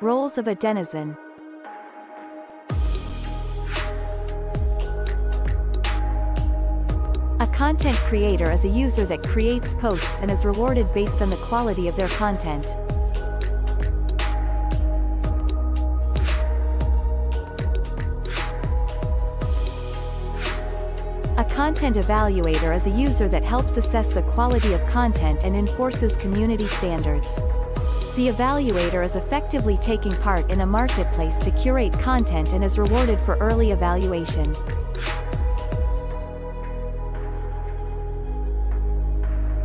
Roles of a denizen. A content creator is a user that creates posts and is rewarded based on the quality of their content. A content evaluator is a user that helps assess the quality of content and enforces community standards. The evaluator is effectively taking part in a marketplace to curate content and is rewarded for early evaluation.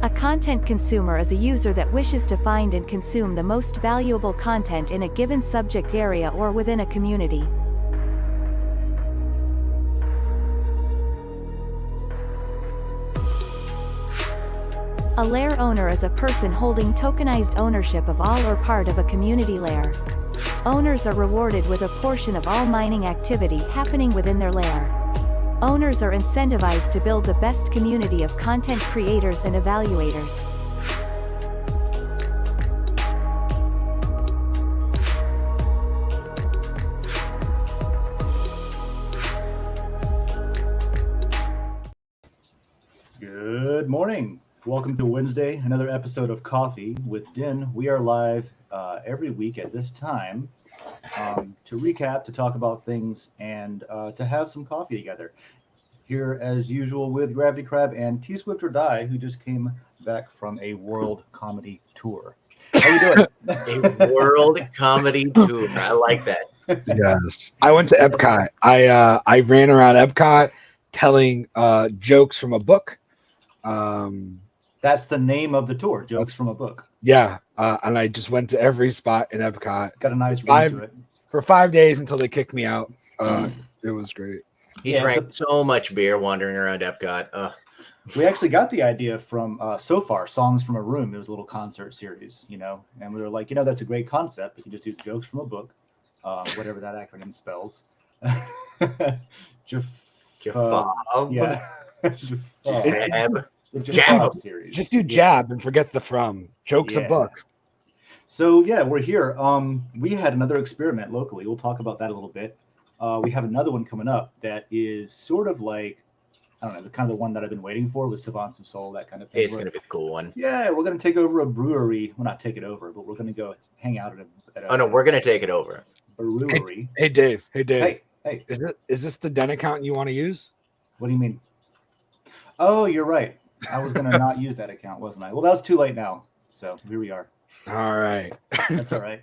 A content consumer is a user that wishes to find and consume the most valuable content in a given subject area or within a community. A lair owner is a person holding tokenized ownership of all or part of a community lair. Owners are rewarded with a portion of all mining activity happening within their lair. Owners are incentivized to build the best community of content creators and evaluators. Good morning. Welcome to Wednesday, another episode of Coffee with Den. We are live every week at this time to recap, to talk about things, and to have some coffee together. Here, as usual, with Gravity Crab and T Swift or Die, who just came back from a world comedy tour. How you doing? A world comedy tour. I like that. Yes, I went to Epcot. I ran around Epcot telling jokes from a book. That's the name of the tour, Jokes from a Book. Yeah, and I just went to every spot in Epcot. Got a nice ring to it. For 5 days until they kicked me out. It was great. He drank so much beer wandering around Epcot. We actually got the idea from So Far, Songs from a Room. It was a little concert series, and we were like, that's a great concept. We can just do Jokes from a Book, whatever that acronym spells. Jafab. Yeah. Jab. Series. Just do jab and forget the from. Jokes a book. So we're here. We had another experiment locally. We'll talk about that a little bit. We have another one coming up that is sort of like, I don't know, the kind of the one that I've been waiting for with Savants of Soul, that kind of thing. It's going to be a cool one. Yeah, we're going to take over a brewery. Well, not take it over, but we're going to go hang out at a no, we're going to take it over. Brewery. Hey, Dave. Hey. Is this the Den account you want to use? What do you mean? Oh, you're right. I was going to not use that account, wasn't I? Well, that was too late now. So here we are. All right. That's all right.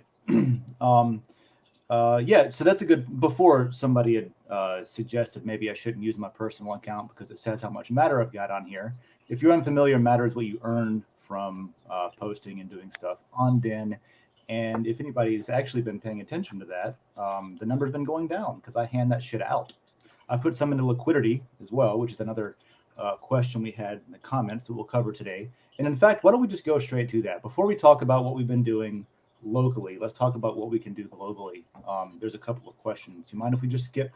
So that's a good, before somebody had suggested maybe I shouldn't use my personal account because it says how much matter I've got on here. If you're unfamiliar, matter is what you earn from posting and doing stuff on Den. And if anybody's actually been paying attention to that, the number's been going down because I hand that shit out. I put some into liquidity as well, which is another question we had in the comments that we'll cover today. And in fact, why don't we just go straight to that? Before we talk about what we've been doing locally, let's talk about what we can do globally. There's a couple of questions. You mind if we just skip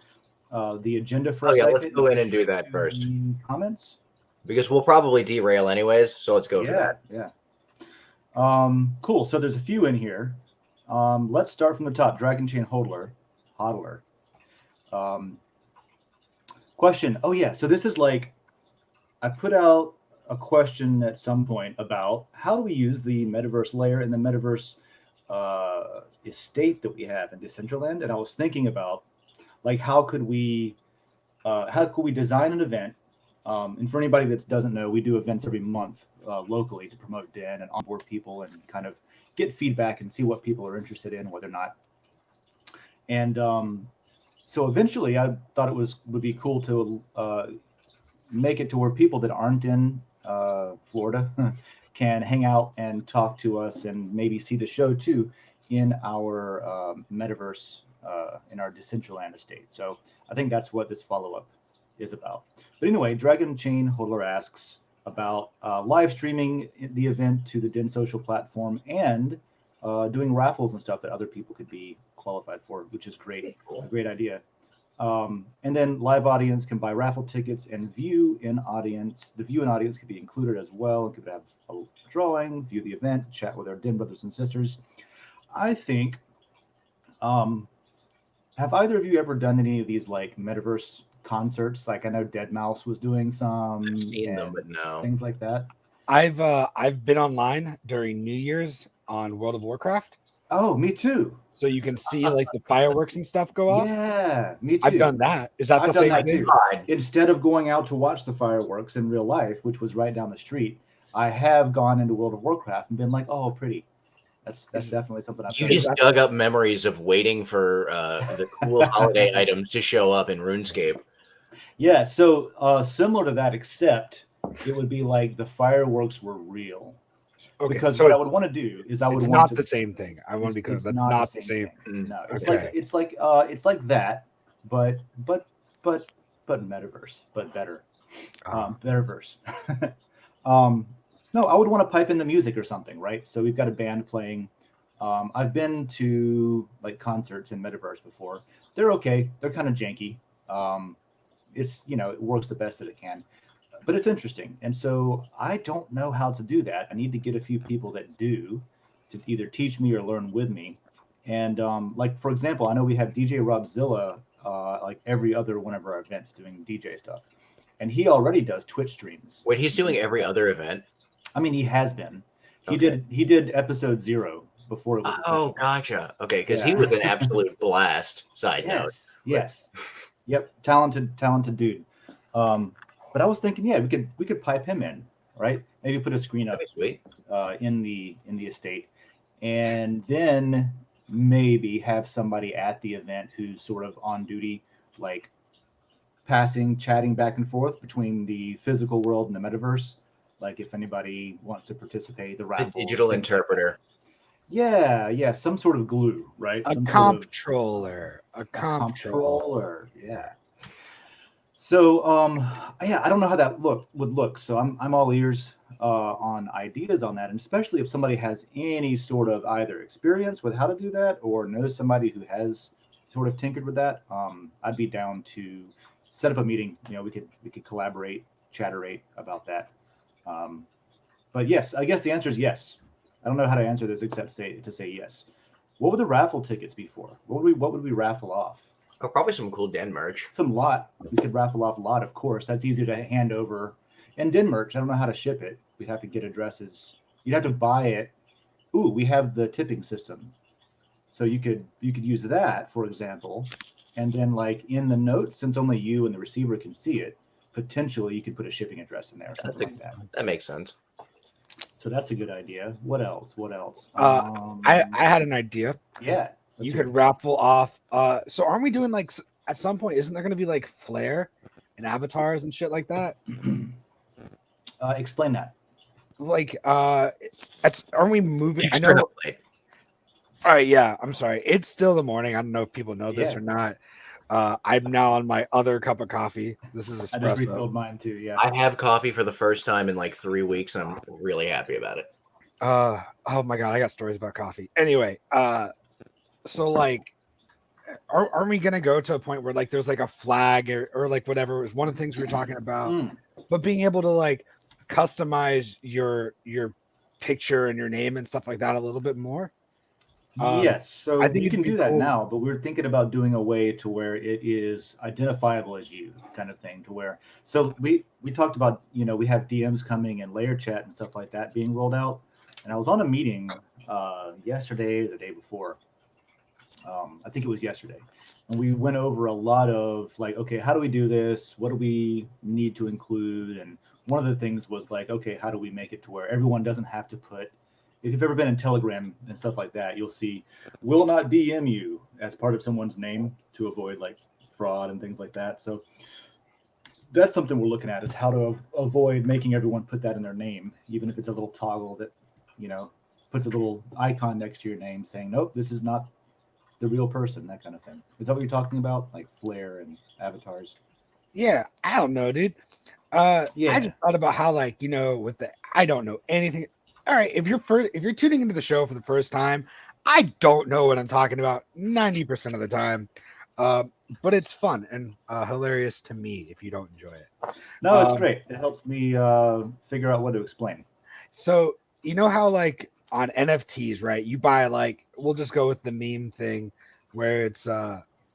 the agenda for a second? Let's go in and do that first. Comments? Because we'll probably derail anyways, so let's go for that. Yeah. Cool. So there's a few in here. Let's start from the top. Dragon Chain Hodler. Question. Oh, yeah. So this is like, I put out a question at some point about how do we use the metaverse layer and the metaverse estate that we have in Decentraland, and I was thinking about like how could we design an event, and for anybody that doesn't know, we do events every month locally to promote Den and onboard people and kind of get feedback and see what people are interested in, whether or not. And so eventually I thought it would be cool to make it to where people that aren't in Florida can hang out and talk to us and maybe see the show too in our metaverse, in our Decentraland estate. So I think that's what this follow-up is about. But anyway, Dragon Chain Hodler asks about live streaming the event to the Den.Social platform and doing raffles and stuff that other people could be qualified for, which is great. A great idea. And then live audience can buy raffle tickets and view in audience. The view in audience could be included as well. It could have a drawing, view the event, chat with our Den brothers and sisters. I think Have either of you ever done any of these like metaverse concerts? Like I know Dead Mouse was doing some I've seen them, and but no. things like that. I've been online during New Year's on World of Warcraft, Oh, me too. so you can see like the fireworks and stuff go off. Yeah, me too. I've done that. Is that I've the done same that thing? too. Instead of going out to watch the fireworks in real life, which was right down the street, I have gone into World of Warcraft and been like, "Oh, pretty." That's definitely something I've You done. just dug up memories of waiting for the cool holiday items to show up in RuneScape. Yeah, so similar to that, except it would be like the fireworks were real. Okay, Because so what I would want to do is I would it's want not to. the same thing. I want to be clear. It's That's not the same. thing. No, Okay. it's like that, but but but metaverse, but better. Metaverse. um, no, I would want to pipe in the music or something, right? So we've got a band playing. I've been to like concerts in metaverse before. They're okay. They're kind of janky. It's it works the best that it can, but it's interesting. And so I don't know how to do that. I need to get a few people that do to either teach me or learn with me. And like for example, I know we have DJ Robzilla like every other one of our events doing DJ stuff, and he already does Twitch streams. Wait, he's doing every other event? I mean, he has been. Okay. He did episode 0 before it was. Oh, official. gotcha. Okay, because he Yeah. was an absolute blast. Side note. Yes. Yep. Talented dude. But I was thinking, yeah, we could pipe him in, right? Maybe put a screen up That'd be sweet. in the estate, and then maybe have somebody at the event who's sort of on duty, like chatting back and forth between the physical world and the metaverse. Like if anybody wants to participate, the The raffles, digital things like that. interpreter. Yeah, some sort of glue, right? A Some sort of- comptroller. A comptroller. comptroller. Yeah. So yeah, I don't know how that would look. So I'm all ears on ideas on that, and especially if somebody has any sort of either experience with how to do that or knows somebody who has sort of tinkered with that. I'd be down to set up a meeting. We could collaborate, chatterate about that. But yes, I guess the answer is yes. I don't know how to answer this except to say yes. What would the raffle tickets be for? What would we raffle off? Oh, probably some cool Den merch. Some lot. We could raffle off a lot, of course. That's easier to hand over. And Den merch, I don't know how to ship it. We'd have to get addresses. You'd have to buy it. Ooh, we have the tipping system. So you could use that, for example. And then like in the notes, since only you and the receiver can see it, potentially you could put a shipping address in there or something like that. That makes sense. So that's a good idea. What else? I had an idea. Yeah. You could raffle off. So aren't we doing like at some point? Isn't there going to be like flair and avatars and shit like that? Explain that. Like, aren't we moving? I Extra know. late. All right, yeah. I'm sorry. It's still the morning. I don't know if people know this Yeah. or not. I'm now on my other cup of coffee. This is I just espresso. refilled mine too. Yeah. I have coffee for the first time in like 3 weeks, and I'm really happy about it. Oh my god, I got stories about coffee. Anyway, so like, aren't we gonna go to a point where like there's like a flag or like whatever was one of the things we were talking about, but being able to like customize your picture and your name and stuff like that a little bit more. Yes, so I think you it'd can be do that cool. now, but we're thinking about doing a way to where it is identifiable as you, kind of thing. To where, so we talked about, we have DMs coming and layer chat and stuff like that being rolled out. And I was on a meeting yesterday or the day before. I think it was yesterday, and we went over a lot of like, okay, how do we do this? What do we need to include? And one of the things was like, okay, how do we make it to where everyone doesn't have to put. If you've ever been in Telegram and stuff like that, you'll see will not DM you as part of someone's name to avoid like fraud and things like that. So that's something we're looking at, is how to avoid making everyone put that in their name, even if it's a little toggle that, puts a little icon next to your name saying, nope, this is not the real person, that kind of thing. Is that what you're talking about? Like flair and avatars? Yeah, I don't know, dude. I just thought about how like, with the I don't know anything. All right, if you're tuning into the show for the first time, I don't know what I'm talking about 90% of the time, but it's fun and hilarious to me if you don't enjoy it. No, it's great. It helps me figure out what to explain. So you know how like on NFTs, right? You buy like, we'll just go with the meme thing. where it's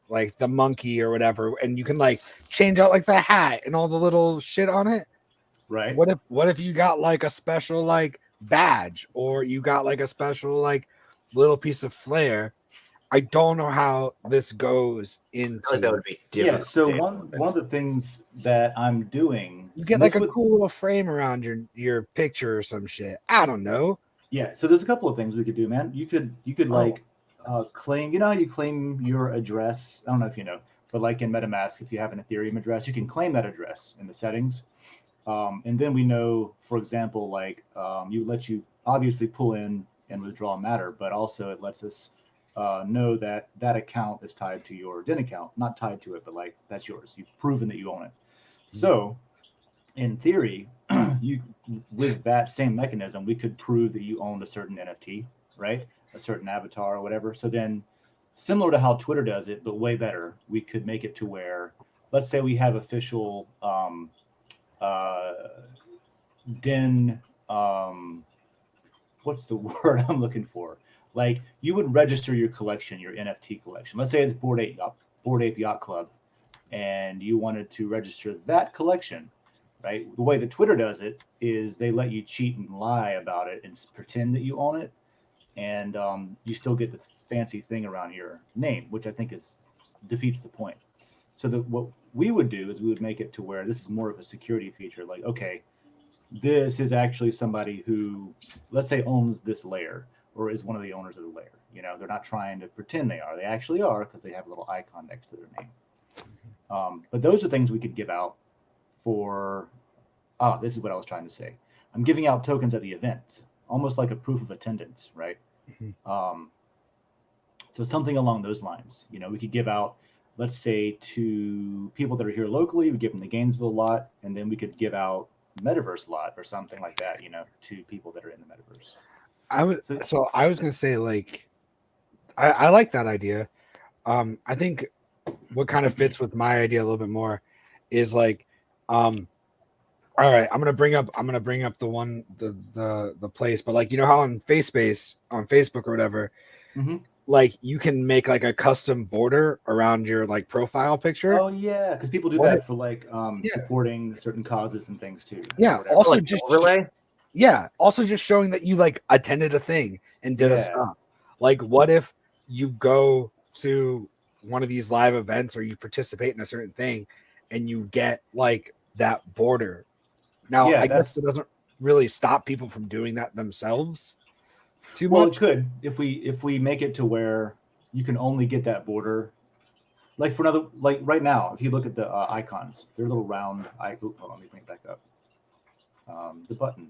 like the monkey or whatever, and you can like change out like the hat and all the little shit on it. Right. What if you got like a special like badge, or you got like a special like little piece of flair? I don't know how this goes into. I feel like that would be difficult. Yeah. So one of the things that I'm doing, You get and like this a would- cool little frame around your picture or some shit. I don't know. Yeah, so there's a couple of things we could do, man. You could like claim, you know, how you claim your address. I don't know if you know, but like in MetaMask, if you have an Ethereum address, you can claim that address in the settings. And then we know, for example, like let you obviously pull in and withdraw Matter, but also it lets us know that that account is tied to your Den account, not tied to it, but like that's yours. You've proven that you own it. So in theory, you with that same mechanism, we could prove that you owned a certain NFT, right? A certain avatar or whatever. So then, similar to how Twitter does it, but way better, we could make it to where, let's say we have official Den. What's the word I'm looking for? Like you would register your collection, your NFT collection. Let's say it's Bored Ape Yacht Club, and you wanted to register that collection. Right. The way that Twitter does it is they let you cheat and lie about it and pretend that you own it. And you still get the fancy thing around your name, which I think defeats the point. So what we would do is we would make it to where this is more of a security feature. Like, okay, this is actually somebody who, let's say, owns this layer or is one of the owners of the layer. You know, they're not trying to pretend they are. They actually are because they have a little icon next to their name. But those are things we could give out for, this is what I was trying to say. I'm giving out tokens at the event, almost like a proof of attendance, right? So something along those lines. You know, we could give out, let's say, to people that are here locally, we give them the Gainesville lot, and then we could give out Metaverse lot or something like that, you know, to people that are in the Metaverse. I was gonna say, like, I like that idea. I think what kind of fits with my idea a little bit more is like, all right, I'm gonna bring up the place, but like, you know how on FaceSpace on Facebook or whatever, like you can make like a custom border around your like profile picture. Oh yeah, because people do that for like supporting certain causes and things too. Yeah. Also, like just overlay. Yeah. Also, just showing that you like attended a thing and did a stop. Like, what if you go to one of these live events or you participate in a certain thing and you get like that border? Now, I guess it doesn't really stop people from doing that themselves too much. Well, it could if we make it to where you can only get that border. Like for another, like right now, if you look at the icons, they're little round. Hold on, let me bring it back up. The button.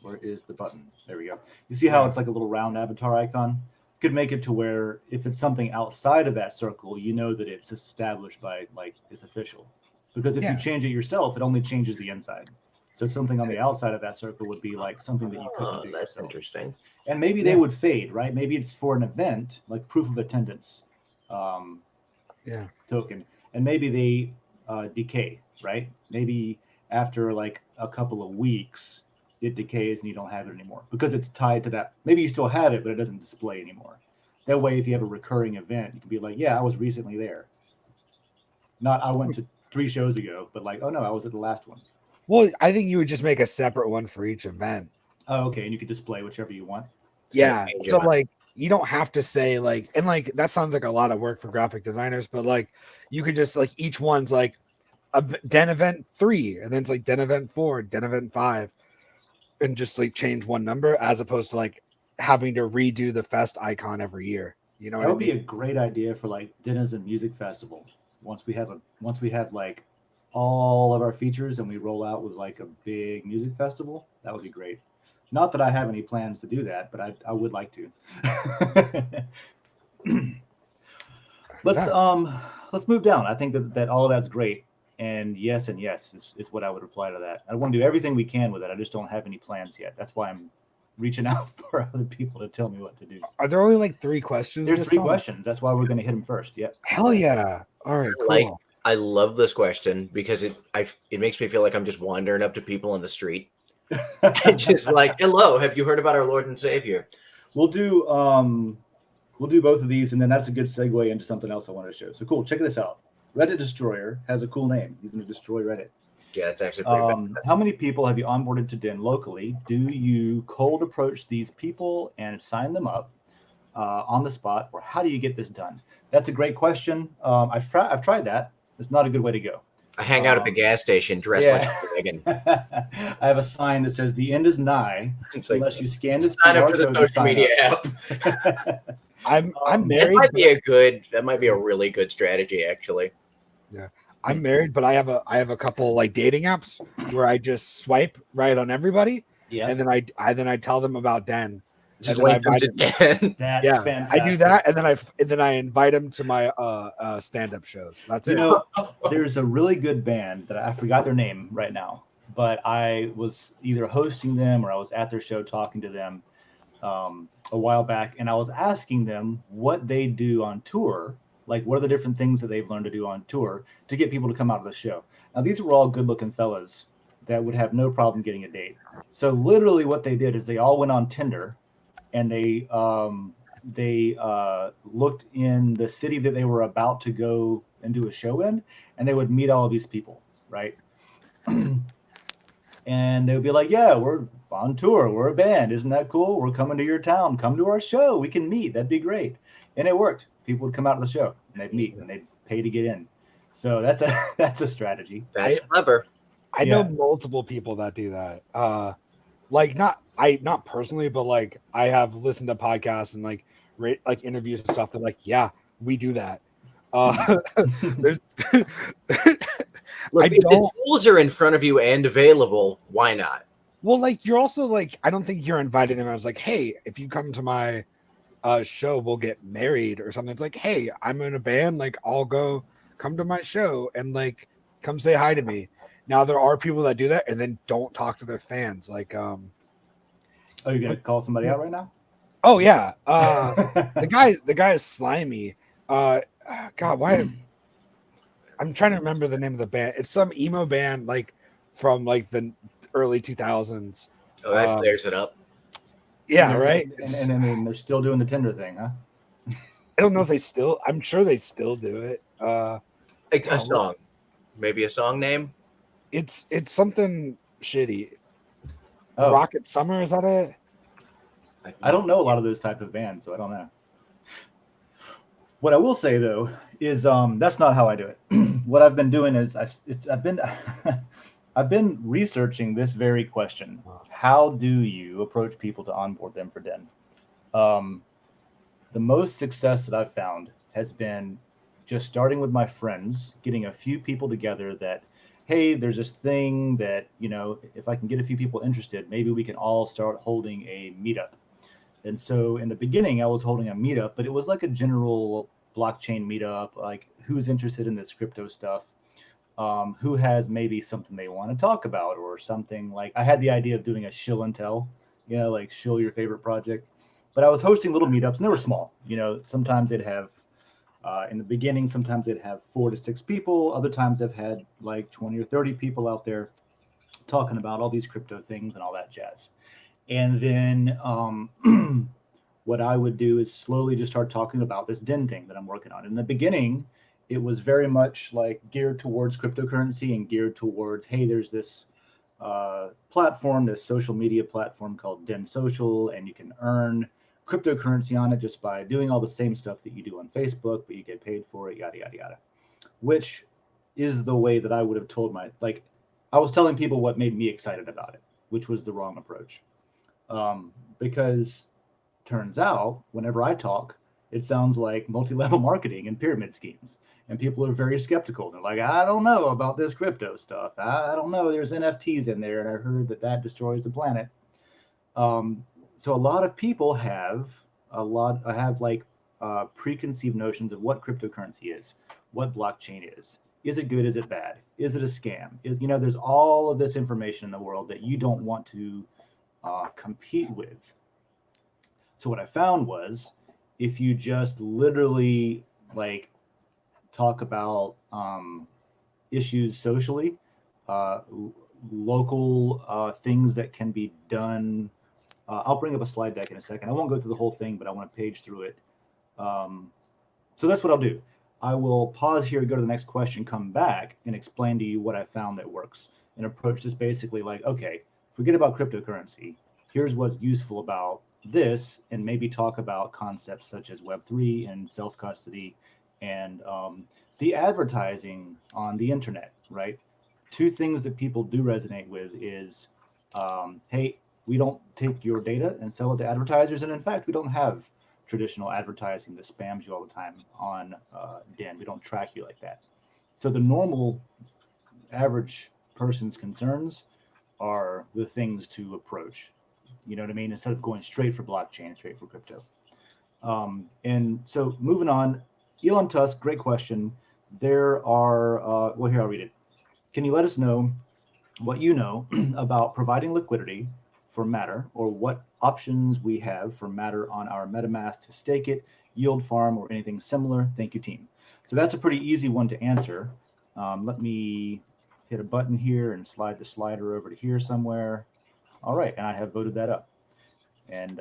Where is the button? There we go. You see how it's like a little round avatar icon? Could make it to where if it's something outside of that circle, you know that it's established by like it's official. Because if you change it yourself, it only changes the inside. So something on the outside of that circle would be like something that you couldn't do That's yourself. interesting. And maybe they would fade, right? Maybe it's for an event, like proof of attendance token. And maybe they decay, right? Maybe after like a couple of weeks, it decays and you don't have it anymore because it's tied to that. Maybe you still have it, but it doesn't display anymore. That way, if you have a recurring event, you can be like, yeah, I was recently there. Not I went to 3 shows ago, but like, oh no, I was at the last one. Well, I think you would just make a separate one for each event. Oh, okay. And you could display whichever you want. Yeah. So like you don't have to say like, and like that sounds like a lot of work for graphic designers, but like you could just like each one's like a Den event 3, and then it's like Den event 4, Den event 5, and just like change one number as opposed to like having to redo the fest icon every year. You know, that would be a great idea for like Denizen Music Festival. Once we have like all of our features and we roll out with like a big music festival, that would be great. Not that I have any plans to do that, but I would like to. Let's move down. I think that all of that's great. And yes is what I would reply to that. I want to do everything we can with it. I just don't have any plans yet. That's why I'm reaching out for other people to tell me what to do. Are there only like 3 questions? There's 3 questions. That's why we're going to hit them first. Yep. Hell yeah. All right, cool. I love this question because it makes me feel like I'm just wandering up to people on the street and just like, hello, have you heard about our Lord and Savior? We'll do we'll do both of these, and then that's a good segue into something else I want to show. So cool, check this out. Reddit Destroyer has a cool name. He's going to destroy Reddit. Yeah, it's actually pretty bad. How many people have you onboarded to Den locally? Do you cold approach these people and sign them up on the spot, or how do you get this done? That's a great question. I've tried that. It's not a good way to go. I hang out at the gas station dressed like a dragon. I have a sign that says the end is nigh. It's like, unless you scan this sign up QR for the code to social sign media up. app. I'm That married. might be a really good strategy, actually. Yeah, I'm married, but I have a couple like dating apps where I just swipe right on everybody, Yeah, and then I tell them about Den. Just And then wait them to Dan. that's Yeah, fantastic. I do that, and then I invite them to my stand-up shows. That's You it. know, there's a really good band that I forgot their name right now, but I was either hosting them or I was at their show talking to them a while back, and I was asking them what they do on tour, like what are the different things that they've learned to do on tour to get people to come out to the show. Now, these were all good-looking fellas that would have no problem getting a date. So literally what they did is they all went on Tinder, and they looked in the city that they were about to go and do a show in, and they would meet all of these people, right? And they would be like, yeah, we're on tour, we're a band, isn't that cool? We're coming to your town, come to our show, we can meet, that'd be great. And it worked. People would come out to the show and they'd meet and they'd pay to get in. So that's a strategy. That's clever. I know multiple people that do that. Like not personally, but like I have listened to podcasts and like interviews and stuff. They're like, yeah, we do that. Look, if the tools are in front of you and available, why not? Well, like you're also like, I don't think you're inviting them. I was like, hey, if you come to my show, we'll get married or something. It's like, hey, I'm in a band. Like, I'll come to my show and like come say hi to me. Now there are people that do that and then don't talk to their fans. Like, oh, you're gonna call somebody out right now? Oh yeah, the guy is slimy. God, why? I'm trying to remember the name of the band. It's some emo band like from like the early 2000s. Oh, that clears it up. Yeah, right. And I mean, they're still doing the Tinder thing, huh? I don't know if they still. I'm sure they still do it. Like a song, maybe a song name. It's something shitty. Oh. Rocket Summer, is that it? I don't know a lot of those type of bands, so I don't know. What I will say though is that's not how I do it. What I've been doing is I've been researching this very question. How do you approach people to onboard them for Den? The most success that I've found has been just starting with my friends, getting a few people together that, hey, there's this thing that, you know, if I can get a few people interested, maybe we can all start holding a meetup. And so in the beginning, I was holding a meetup, but it was like a general blockchain meetup, like who's interested in this crypto stuff, who has maybe something they want to talk about or something. Like I had the idea of doing a shill and tell, you know, like shill your favorite project. But I was hosting little meetups and they were small. You know, sometimes they'd have, in the beginning, sometimes they'd have 4 to 6 people. Other times I've had like 20 or 30 people out there talking about all these crypto things and all that jazz. And then what I would do is slowly just start talking about this Den thing that I'm working on. In the beginning, it was very much like geared towards cryptocurrency and geared towards, hey, there's this platform, this social media platform called Den.Social, and you can earn cryptocurrency on it just by doing all the same stuff that you do on Facebook, but you get paid for it, yada, yada, yada. Which is the way that I would have told I was telling people what made me excited about it, which was the wrong approach. Because turns out whenever I talk, it sounds like multi-level marketing and pyramid schemes. And people are very skeptical. They're like, I don't know about this crypto stuff. I don't know. There's NFTs in there. And I heard that destroys the planet. So a lot of people have preconceived notions of what cryptocurrency is, what blockchain is. Is it good? Is it bad? Is it a scam? There's all of this information in the world that you don't want to compete with. So what I found was if you just literally talk about issues socially, local things that can be done. I'll bring up a slide deck in a second. I won't go through the whole thing, but I want to page through it. So that's what I'll do. I will pause here, go to the next question, come back, and explain to you what I found that works. And approach this basically like, okay, forget about cryptocurrency. Here's what's useful about this, and maybe talk about concepts such as Web3 and self custody and the advertising on the internet, right? Two things that people do resonate with is, hey, we don't take your data and sell it to advertisers. And in fact, we don't have traditional advertising that spams you all the time on Den. We don't track you like that. So the normal average person's concerns are the things to approach. You know what I mean? Instead of going straight for blockchain, straight for crypto. And so moving on, Elon Tusk, great question. There are, well, here I'll read it. Can you let us know what you know about providing liquidity for Matter, or what options we have for Matter on our MetaMask to stake it, yield farm, or anything similar? Thank you, team. So that's a pretty easy one to answer. Let me hit a button here and slide the slider over to here somewhere. All right, and I have voted that up. And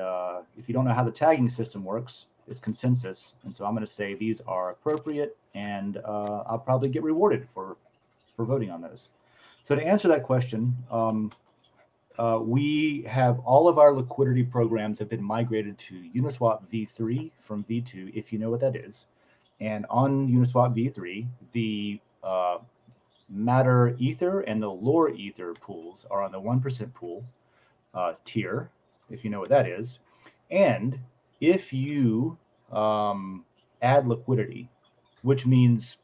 if you don't know how the tagging system works, it's consensus. And so I'm going to say these are appropriate, and I'll probably get rewarded for voting on those. So to answer that question, we have all of our liquidity programs have been migrated to Uniswap v3 from v2, if you know what that is. And on Uniswap v3, the Matter Ether and the Lore Ether pools are on the 1% pool tier, if you know what that is. And if you add liquidity, which means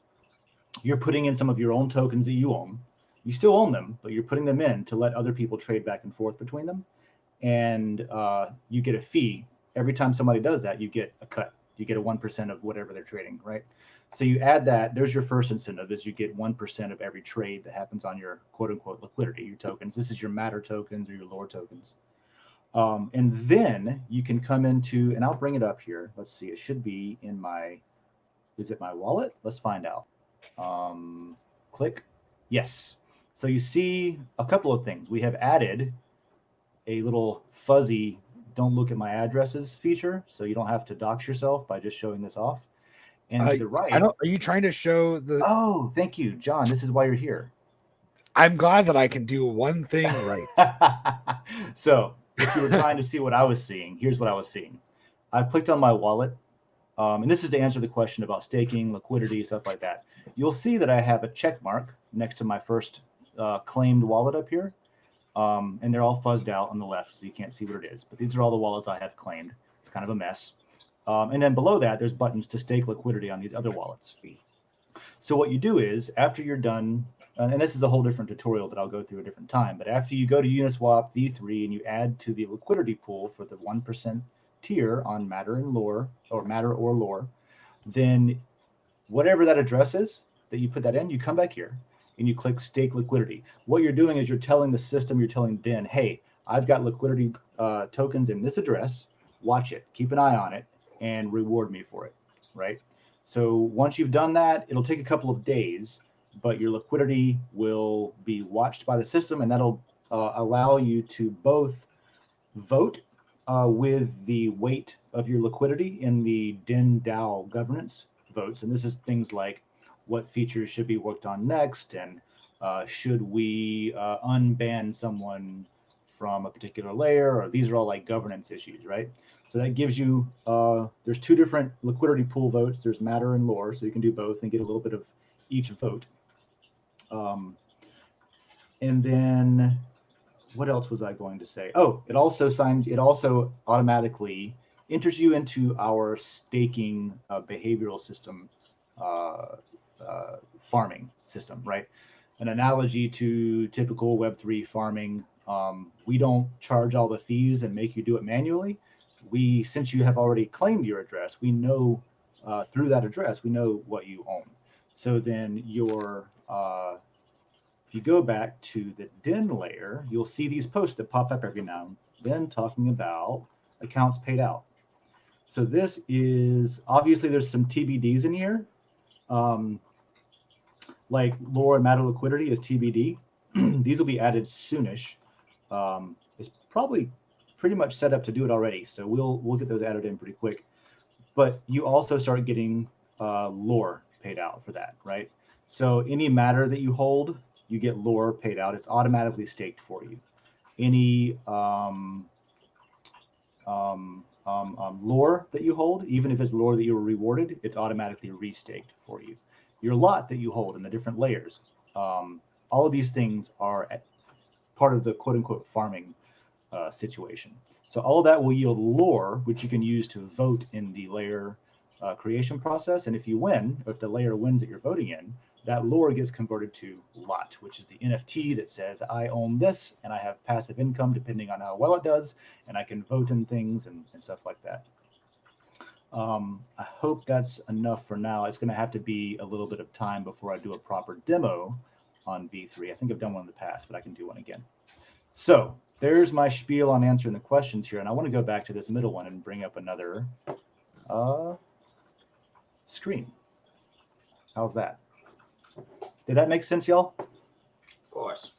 you're putting in some of your own tokens that you own, you still own them, but you're putting them in to let other people trade back and forth between them. And you get a fee. Every time somebody does that, you get a cut. You get a 1% of whatever they're trading, right? So you add that. There's your first incentive, is you get 1% of every trade that happens on your quote unquote liquidity, your tokens. This is your Matter tokens or your Lore tokens. And then you can come into, and I'll bring it up here. Let's see, it should be in my, is it my wallet? Let's find out. Click. Yes. So you see a couple of things. We have added a little fuzzy don't look at my addresses feature, so you don't have to dox yourself by just showing this off. And to the right, are you trying to show the? Oh, thank you, John. This is why you're here. I'm glad that I can do one thing right. So if you were trying to see what I was seeing, here's what I was seeing. I've clicked on my wallet, and this is to answer the question about staking, liquidity, stuff like that. You'll see that I have a check mark next to my first claimed wallet up here. And they're all fuzzed out on the left, so you can't see what it is. But these are all the wallets I have claimed. It's kind of a mess. And then below that, there's buttons to stake liquidity on these other wallets. So what you do is, after you're done, and this is a whole different tutorial that I'll go through a different time, but after you go to Uniswap v3 and you add to the liquidity pool for the 1% tier on Matter and Lore, or Matter or Lore, then whatever that address is that you put that in, you come back here and you click stake liquidity. What you're doing is you're telling the system, you're telling Den, hey, I've got liquidity tokens in this address. Watch it, keep an eye on it, and reward me for it, right? So once you've done that, it'll take a couple of days, but your liquidity will be watched by the system, and that'll allow you to both vote with the weight of your liquidity in the Den.DAO governance votes. And this is things like what features should be worked on next, and should we unban someone from a particular layer, or these are all like governance issues, right? So that gives you, there's two different liquidity pool votes. There's Matter and Lore, so you can do both and get a little bit of each vote. And then what else was I going to say? Oh, it also automatically enters you into our staking behavioral system farming system, right? An analogy to typical Web3 farming. We don't charge all the fees and make you do it manually. Since you have already claimed your address, we know through that address, we know what you own. So then if you go back to the Den layer, you'll see these posts that pop up every now and then talking about accounts paid out. So this is, obviously there's some TBDs in here. Like Lore and Matter liquidity is TBD. These will be added soonish. It's probably pretty much set up to do it already. So we'll get those added in pretty quick. but you also start getting lore paid out for that, right? So any matter that you hold, you get lore paid out. It's automatically staked for you. Any lore that you hold, even if it's lore that you were rewarded, it's automatically restaked for you. Your lot that you hold in the different layers, all of these things are part of the quote unquote farming situation. So all of that will yield lore, which you can use to vote in the layer creation process. And if you win, if the layer wins that you're voting in, that lore gets converted to lot, which is the NFT that says I own this and I have passive income depending on how well it does, and I can vote in things and stuff like that. I hope that's enough for now. It's going to have to be a little bit of time before I do a proper demo on V3. I think I've done one in the past, but I can do one again. So there's my spiel on answering the questions here. And I want to go back to this middle one and bring up another screen. How's that? Did that make sense, y'all? Of course.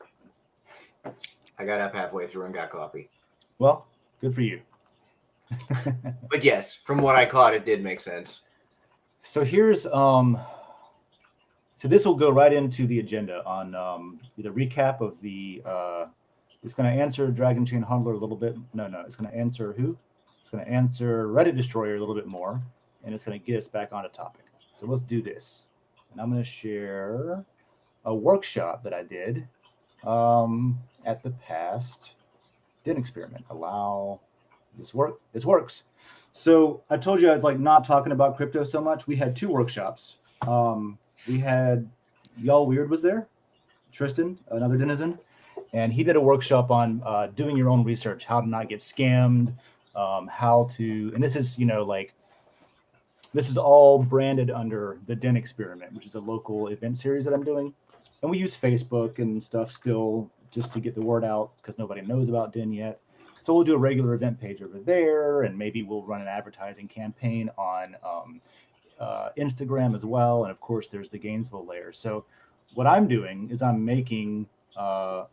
I got up halfway through and got coffee. Well, good for you. But yes, from what I caught, it did make sense. So here's so this will go right into the agenda on the recap of the it's going to answer Dragon Chain Handler a little bit. No, it's going to answer who? It's going to answer Reddit Destroyer a little bit more, and it's going to get us back on a topic. So let's do this. And I'm going to share a workshop that I did at the past Den experiment. Allow this work. This works. So I told you I was like not talking about crypto so much. We had 2 workshops. We had Y'all Weird was there, Tristan, another denizen, and he did a workshop on doing your own research, how to not get scammed, how to, and this is, this is all branded under the Den experiment, which is a local event series that I'm doing. And we use Facebook and stuff still just to get the word out because nobody knows about Den yet. So we'll do a regular event page over there, and maybe we'll run an advertising campaign on Instagram as well. And of course, there's the Gainesville layer. So what I'm doing is I'm making a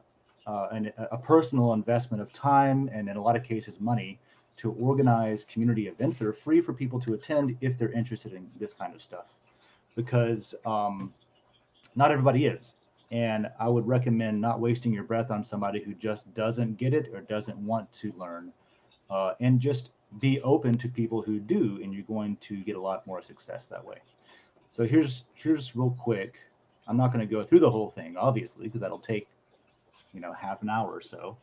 personal investment of time and in a lot of cases money to organize community events that are free for people to attend if they're interested in this kind of stuff, because not everybody is. And I would recommend not wasting your breath on somebody who just doesn't get it or doesn't want to learn, and just be open to people who do, and you're going to get a lot more success that way. So here's real quick. I'm not going to go through the whole thing, obviously, because that'll take, half an hour or so.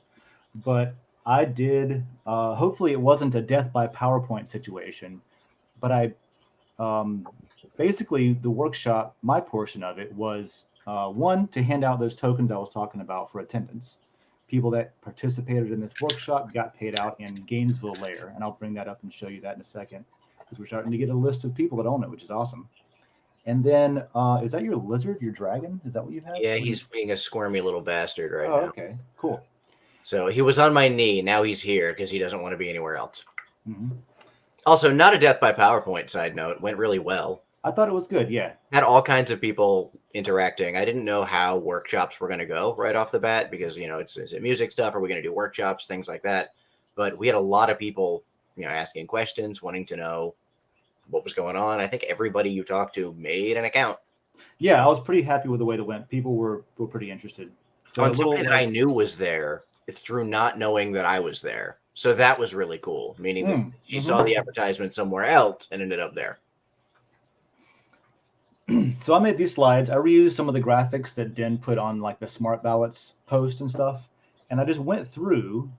But I did, hopefully it wasn't a death by PowerPoint situation, but I basically the workshop, my portion of it was one, to hand out those tokens I was talking about for attendance. People that participated in this workshop got paid out in Gainesville layer, and I'll bring that up and show you that in a second, because we're starting to get a list of people that own it, which is awesome. And then, is that your lizard, your dragon? Is that what you have? Yeah, he's being a squirmy little bastard right now. Okay, cool. So he was on my knee. Now he's here because he doesn't want to be anywhere else. Mm-hmm. Also, not a death by PowerPoint side note. Went really well. I thought it was good, yeah. Had all kinds of people interacting. I didn't know how workshops were going to go right off the bat because, is it music stuff? Are we going to do workshops, things like that? But we had a lot of people, asking questions, wanting to know what was going on. I think everybody you talked to made an account. Yeah, I was pretty happy with the way that went. People were pretty interested. So on somebody that I knew was there, it's through not knowing that I was there. So that was really cool, meaning that she saw the advertisement somewhere else and ended up there. So I made these slides. I reused some of the graphics that Den put on like the smart ballots post and stuff. And I just went through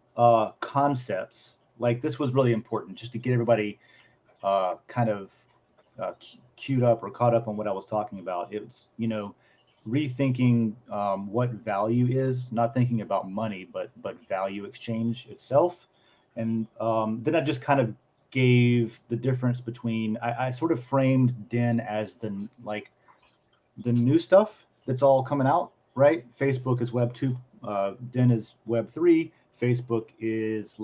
concepts. Like this was really important just to get everybody kind of queued up or caught up on what I was talking about. It's, rethinking what value is, not thinking about money, but value exchange itself. And then I just kind of gave the difference between, I sort of framed Den as the new stuff that's all coming out, right? Facebook is Web 2, Den is Web 3. Facebook is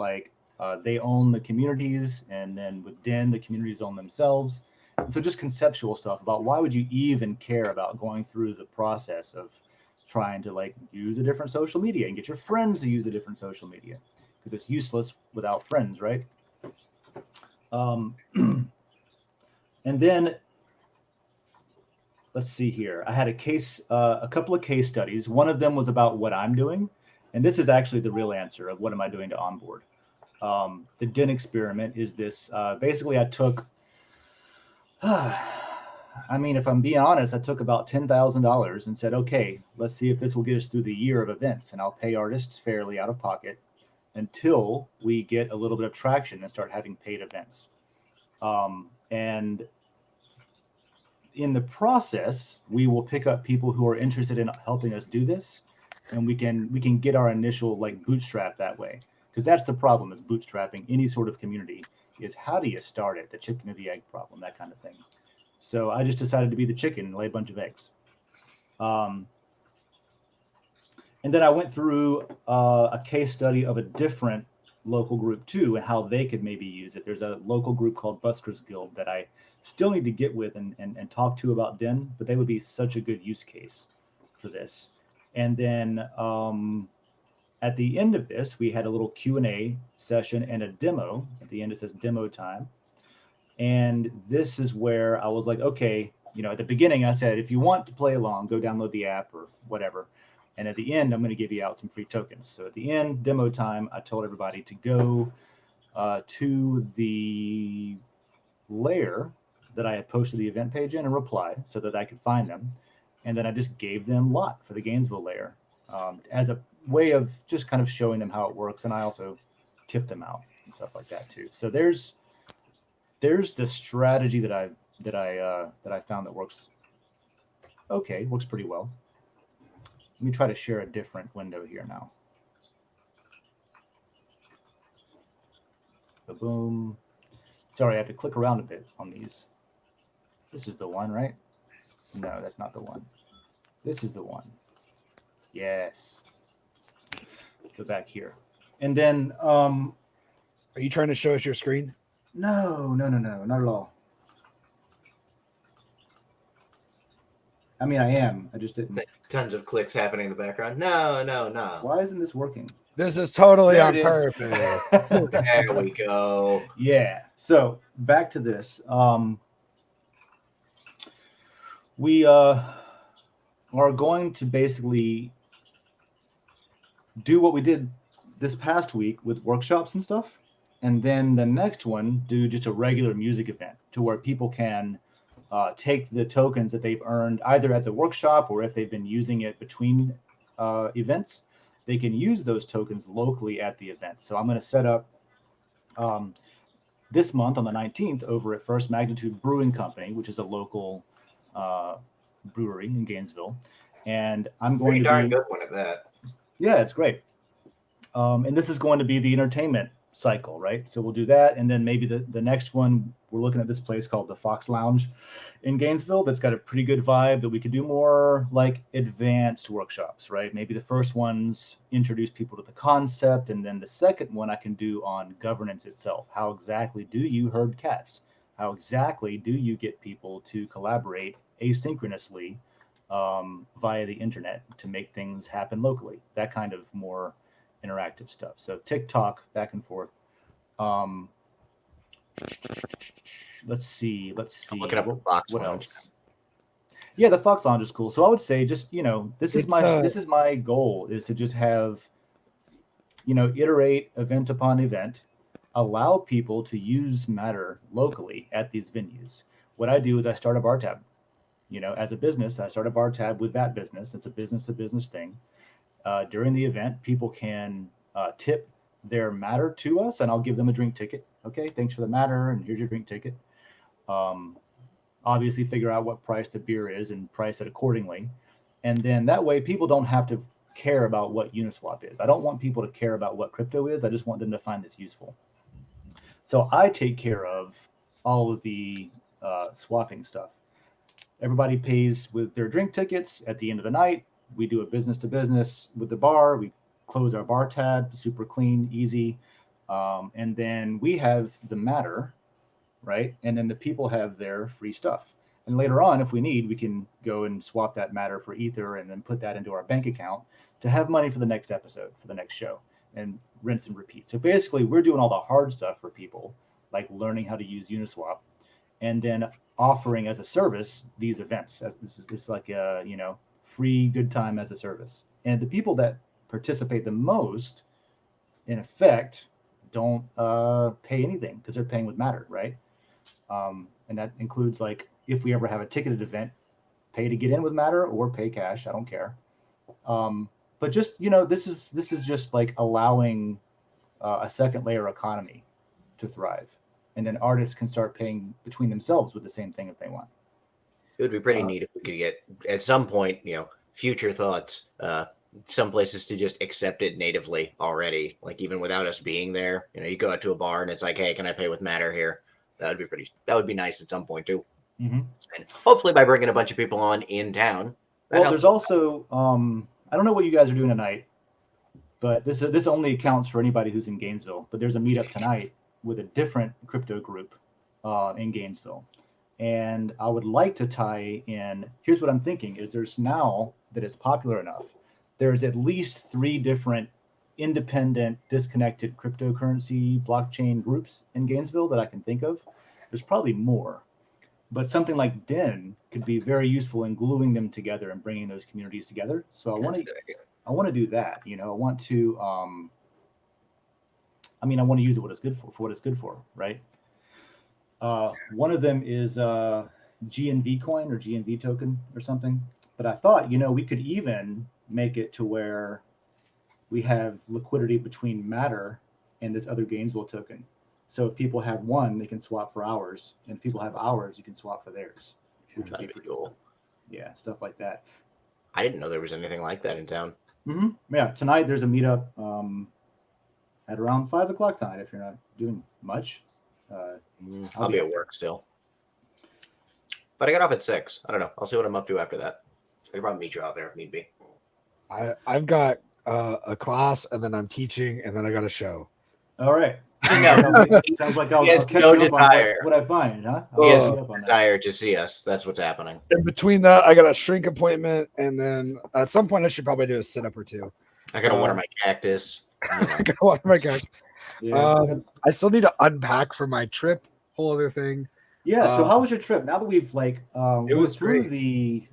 they own the communities, and then with Den, the communities own themselves. And so just conceptual stuff about why would you even care about going through the process of trying to use a different social media and get your friends to use a different social media, because it's useless without friends, right? And then let's see here. I had a couple of case studies. One of them was about what I'm doing. And this is actually the real answer of what am I doing to onboard. The Den experiment is this. Basically, I took, I mean, if I'm being honest, I took about $10,000 and said, okay, let's see if this will get us through the year of events. And I'll pay artists fairly out of pocket until we get a little bit of traction and start having paid events. And in the process, we will pick up people who are interested in helping us do this. And we can get our initial like bootstrap that way. Because that's the problem is bootstrapping any sort of community is how do you start it? The chicken or the egg problem, that kind of thing. So I just decided to be the chicken and lay a bunch of eggs. And then I went through a case study of a different local group too, and how they could maybe use it. There's a local group called Buskers Guild that I still need to get with and talk to about Den, but they would be such a good use case for this. And then at the end of this, we had a little Q&A session and a demo. At the end, it says demo time. And this is where I was like, okay, at the beginning, I said, if you want to play along, go download the app or whatever. And at the end, I'm going to give you out some free tokens. So at the end, demo time, I told everybody to go to the layer that I had posted the event page in and reply so that I could find them. And then I just gave them lot for the Gainesville layer as a way of just kind of showing them how it works. And I also tipped them out and stuff like that too. So there's the strategy that I found that works pretty well. Let me try to share a different window here now. Boom. Sorry, I have to click around a bit on these. This is the one, right? No, that's not the one. This is the one. Yes. So back here. And then Are you trying to show us your screen? No, not at all. I mean, I am. I just didn't. Tons of clicks happening in the background. No. Why isn't this working? This is totally There on it is. purpose. There we go. Yeah. So back to this. We are going to basically do what we did this past week with workshops and stuff. And then the next one, do just a regular music event to where people can take the tokens that they've earned either at the workshop or if they've been using it between events, they can use those tokens locally at the event. So I'm going to set up this month on the 19th over at First Magnitude Brewing Company, which is a local brewery in Gainesville. And I'm going Pretty to darn good one at that. Yeah, it's great. And this is going to be the entertainment cycle, right? So we'll do that. And then maybe the next one, we're looking at this place called the Fox Lounge in Gainesville that's got a pretty good vibe that we could do more like advanced workshops, right? Maybe the first one's introduce people to the concept. And then the second one I can do on governance itself. How exactly do you herd cats? How exactly do you get people to collaborate asynchronously via the internet to make things happen locally? That kind of more interactive stuff. So TikTok back and forth. Let's see. I'm looking up Fox what Lounge. else? Yeah, the Fox Lounge is cool. So I would say just, this is my goal is to just have, iterate event upon event, allow people to use Matter locally at these venues. What I do is I start a bar tab. As a business, I start a bar tab with that business. It's a business-to-business thing. During the event, people can tip their Matter to us, and I'll give them a drink ticket. Okay, thanks for the Matter, and here's your drink ticket. Obviously, figure out what price the beer is and price it accordingly. And then that way, people don't have to care about what Uniswap is. I don't want people to care about what crypto is. I just want them to find this useful. So I take care of all of the swapping stuff. Everybody pays with their drink tickets at the end of the night. We do a business to business with the bar. We close our bar tab, super clean, easy. And then we have the Matter, right? And then the people have their free stuff. And later on, if we need, we can go and swap that Matter for Ether and then put that into our bank account to have money for the next episode, for the next show, and rinse and repeat. So basically, we're doing all the hard stuff for people, like learning how to use Uniswap. and then offering as a service these events. As it's like a free good time as a service. And the people that participate the most, in effect, don't pay anything because they're paying with Matter, right? And that includes like if we ever have a ticketed event, pay to get in with Matter or pay cash. I don't care. But just this is just like allowing a second layer economy to thrive, and then artists can start paying between themselves with the same thing if they want. It would be pretty neat if we could get at some point, future thoughts, some places to just accept it natively already, like even without us being there. You go out to a bar and it's like, hey, can I pay with Matter here? That would be nice at some point too. Mm-hmm. And hopefully by bringing a bunch of people on in town. Well, there's also I don't know what you guys are doing tonight, but this only accounts for anybody who's in Gainesville. But there's a meetup tonight with a different crypto group in Gainesville. And I would like to tie in, here's what I'm thinking, is there's now that it's popular enough, there's at least 3 different independent, disconnected cryptocurrency blockchain groups in Gainesville that I can think of. There's probably more. But something like Den could be very useful in gluing them together and bringing those communities together. So I want to do that. I want to I want to use it for what it's good for, right? One of them is GNV coin or GNV token or something. But I thought, we could even make it to where we have liquidity between Matter and this other Gainesville token. So if people have one, they can swap for ours. And if people have ours, you can swap for theirs. Which would be pretty cool. Yeah, stuff like that. I didn't know there was anything like that in town. Mm-hmm. Yeah, tonight there's a meetup at around 5 o'clock tonight if you're not doing much. I'll be at work still. But I got off at 6. I don't know. I'll see what I'm up to after that. I can probably meet you out there if need be. I've got a class, and then I'm teaching, and then I got a show. All right. Sounds like I'll catch no up on what I find, huh? He has no desire to see us. That's what's happening. In between that, I got a shrink appointment, and then at some point I should probably do a sit-up or 2. I gotta water my cactus. I gotta water my cactus. Yeah. I still need to unpack for my trip. Whole other thing. Yeah. So how was your trip? Now that we've it was through great. The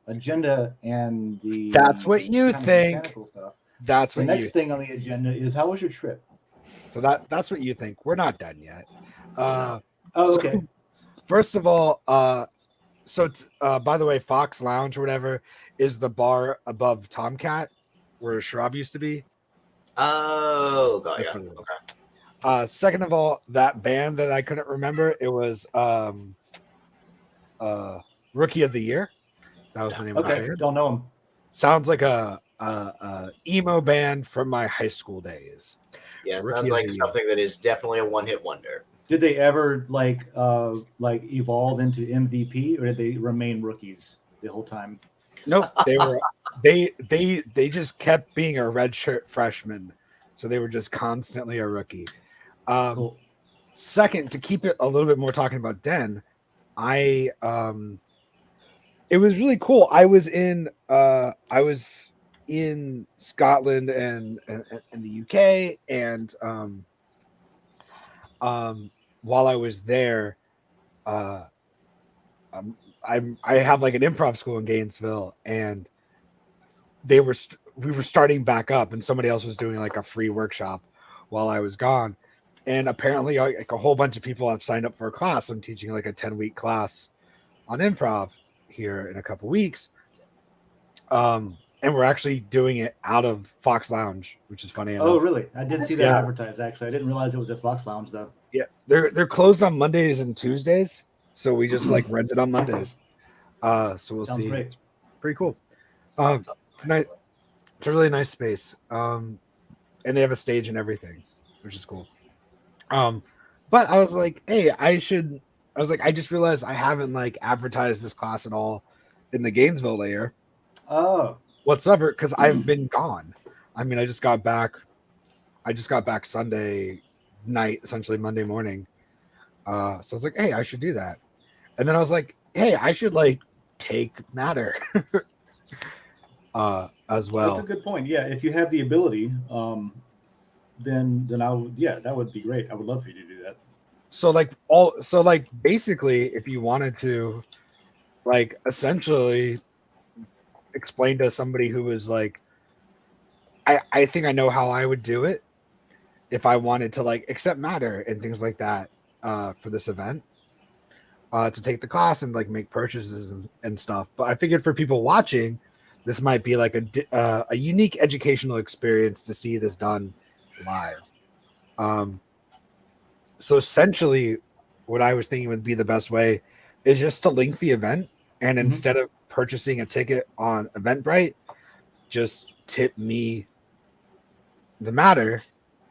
agenda and the That's what you think. Stuff. That's what the next thing on the agenda is how was your trip? So that's what you think. We're not done yet. Okay. So, first of all, by the way, Fox Lounge or whatever is the bar above Tomcat where Shrub used to be. Oh, got ya. Okay. Second of all, that band that I couldn't remember, it was Rookie of the Year. That was the name of the band. Don't know them. Sounds like a emo band from my high school days. Yeah, sounds like something that is definitely a one-hit wonder. Did they ever like evolve into MVP, or did they remain rookies the whole time? Nope, they were they just kept being a redshirt freshman, so they were just constantly a rookie. Cool. Second, to keep it a little bit more talking about Den, it was really cool. I was in Scotland and the UK, and while I was there, I have like an improv school in Gainesville, and we were starting back up, and somebody else was doing like a free workshop while I was gone, and apparently like a whole bunch of people have signed up for a class. I'm teaching like a 10-week class on improv here in a couple weeks. And we're actually doing it out of Fox Lounge, which is funny enough. Oh, really? I did see that advertised, actually. I didn't realize it was at Fox Lounge, though. Yeah, they're closed on Mondays and Tuesdays, so we just like rent it on Mondays. So we'll Sounds see. Great. It's pretty cool. It's nice. It's a really nice space. And they have a stage and everything, which is cool. But I was like, hey, I just realized I haven't like advertised this class at all in the Gainesville layer. Oh. Whatsoever, because I've been gone. I mean, I just got back Sunday night, essentially Monday morning. So I was like, hey, I should do that. And then I was like, hey, I should like take Matter as well. That's a good point. Yeah, if you have the ability, then I would, that would be great. I would love for you to do that. So basically, if you wanted to like essentially explain to somebody who was like, I think I know how I would do it if I wanted to like accept matter and things like that for this event, to take the class and like make purchases and stuff. But I figured for people watching, this might be like a unique educational experience to see this done live. So essentially, what I was thinking would be the best way is just to link the event, and instead of purchasing a ticket on Eventbrite, just tip me the matter.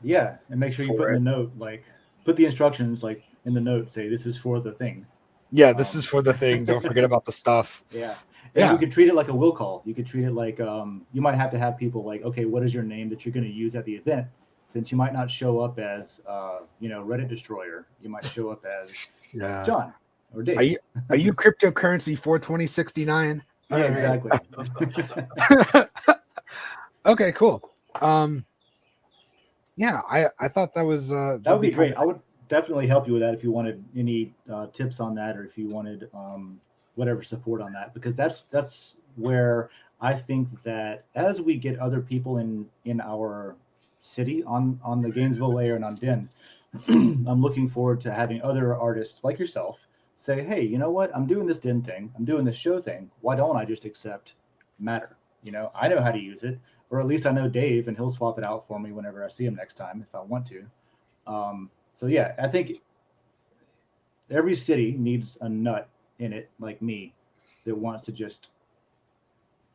Yeah, and make sure you put in the note, like put the instructions like in the note, say this is for the thing. Yeah, this is for the thing. Don't forget about the stuff. Yeah. And you could treat it like a will call. You could treat it like you might have to have people like, okay, what is your name that you're going to use at the event? Since you might not show up as Reddit destroyer, you might show up as John or Dave. Are you cryptocurrency 42069? Yeah, exactly. Okay, cool. Yeah, I thought that was that would be great. I would definitely help you with that if you wanted any tips on that, or if you wanted whatever support on that, because that's where I think that as we get other people in our city on the Gainesville layer and on Den, I'm looking forward to having other artists like yourself say, hey, you know what? I'm doing this Den thing. I'm doing this show thing. Why don't I just accept Matter? I know how to use it, or at least I know Dave, and he'll swap it out for me whenever I see him next time if I want to. So yeah, I think every city needs a nut in it like me that wants to just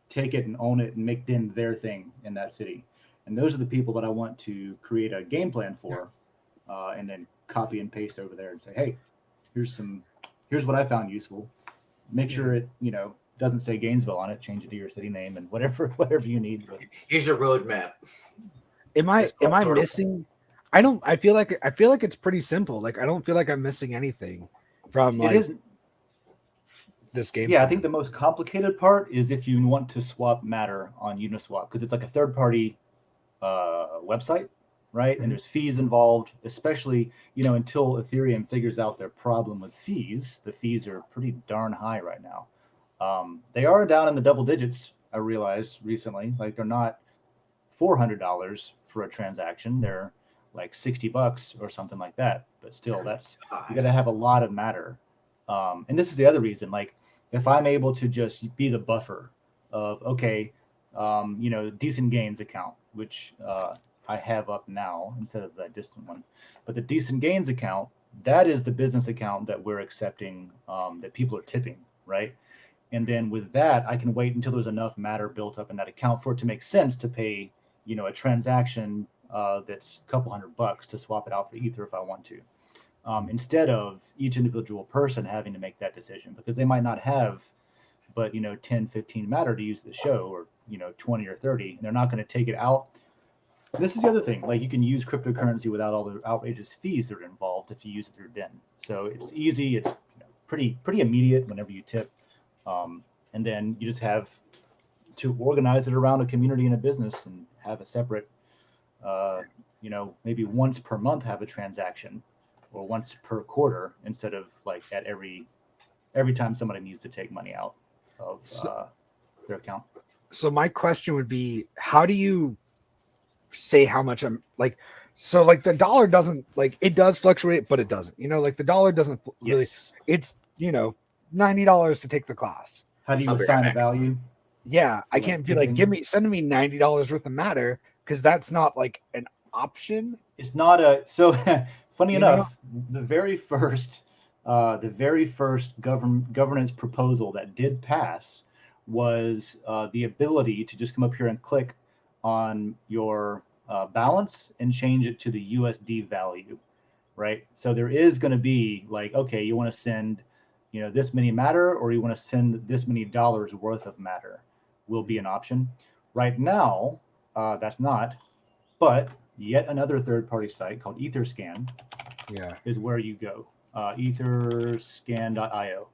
take it and own it and make Den their thing in that city. And those are the people that I want to create a game plan for, and then copy and paste over there and say, hey, here's what I found useful. Make sure it, doesn't say Gainesville on it. Change it to your city name and whatever you need. But here's your roadmap. Am I missing? I feel like it's pretty simple. Like I don't feel like I'm missing anything from this game. Yeah, I think the most complicated part is if you want to swap Matter on Uniswap, because it's like a third-party website, right? And there's fees involved, especially until Ethereum figures out their problem with fees. The fees are pretty darn high right now. They are down in the double digits. I realized recently, like they're not $400 for a transaction. They're like $60 or something like that. But still, you got to have a lot of Matter. And this is the other reason. Like, if I'm able to just be the buffer of Decent Gains account, which I have up now instead of that distant one, but the Decent Gains account, that is the business account that we're accepting, that people are tipping, right? And then with that, I can wait until there's enough Matter built up in that account for it to make sense to pay, a transaction that's a couple $100 to swap it out for Ether if I want to, instead of each individual person having to make that decision, because they might not have but 10, 15 Matter to use the show, or 20 or 30, and they're not going to take it out. This is the other thing, like you can use cryptocurrency without all the outrageous fees that are involved if you use it through Den. So it's easy, it's pretty immediate whenever you tip. And then you just have to organize it around a community and a business and have a separate, maybe once per month have a transaction, or once per quarter, instead of like at every time somebody needs to take money out of their account. So my question would be, how do you say how much I'm like? So like the dollar doesn't, like it does fluctuate, but it doesn't. Like the dollar doesn't really. Yes. It's $90 to take the class. How do you assign a value? Yeah, I can't be like, send me $90 worth of Matter, because that's not like an option. It's not so funny enough, the very first governance proposal that did pass was the ability to just come up here and click on your balance and change it to the USD value, right? So there is going to be like, okay, you want to send this many Matter, or you want to send this many dollars worth of Matter, will be an option. Right now, that's not, but yet another third-party site called Etherscan is where you go, etherscan.io.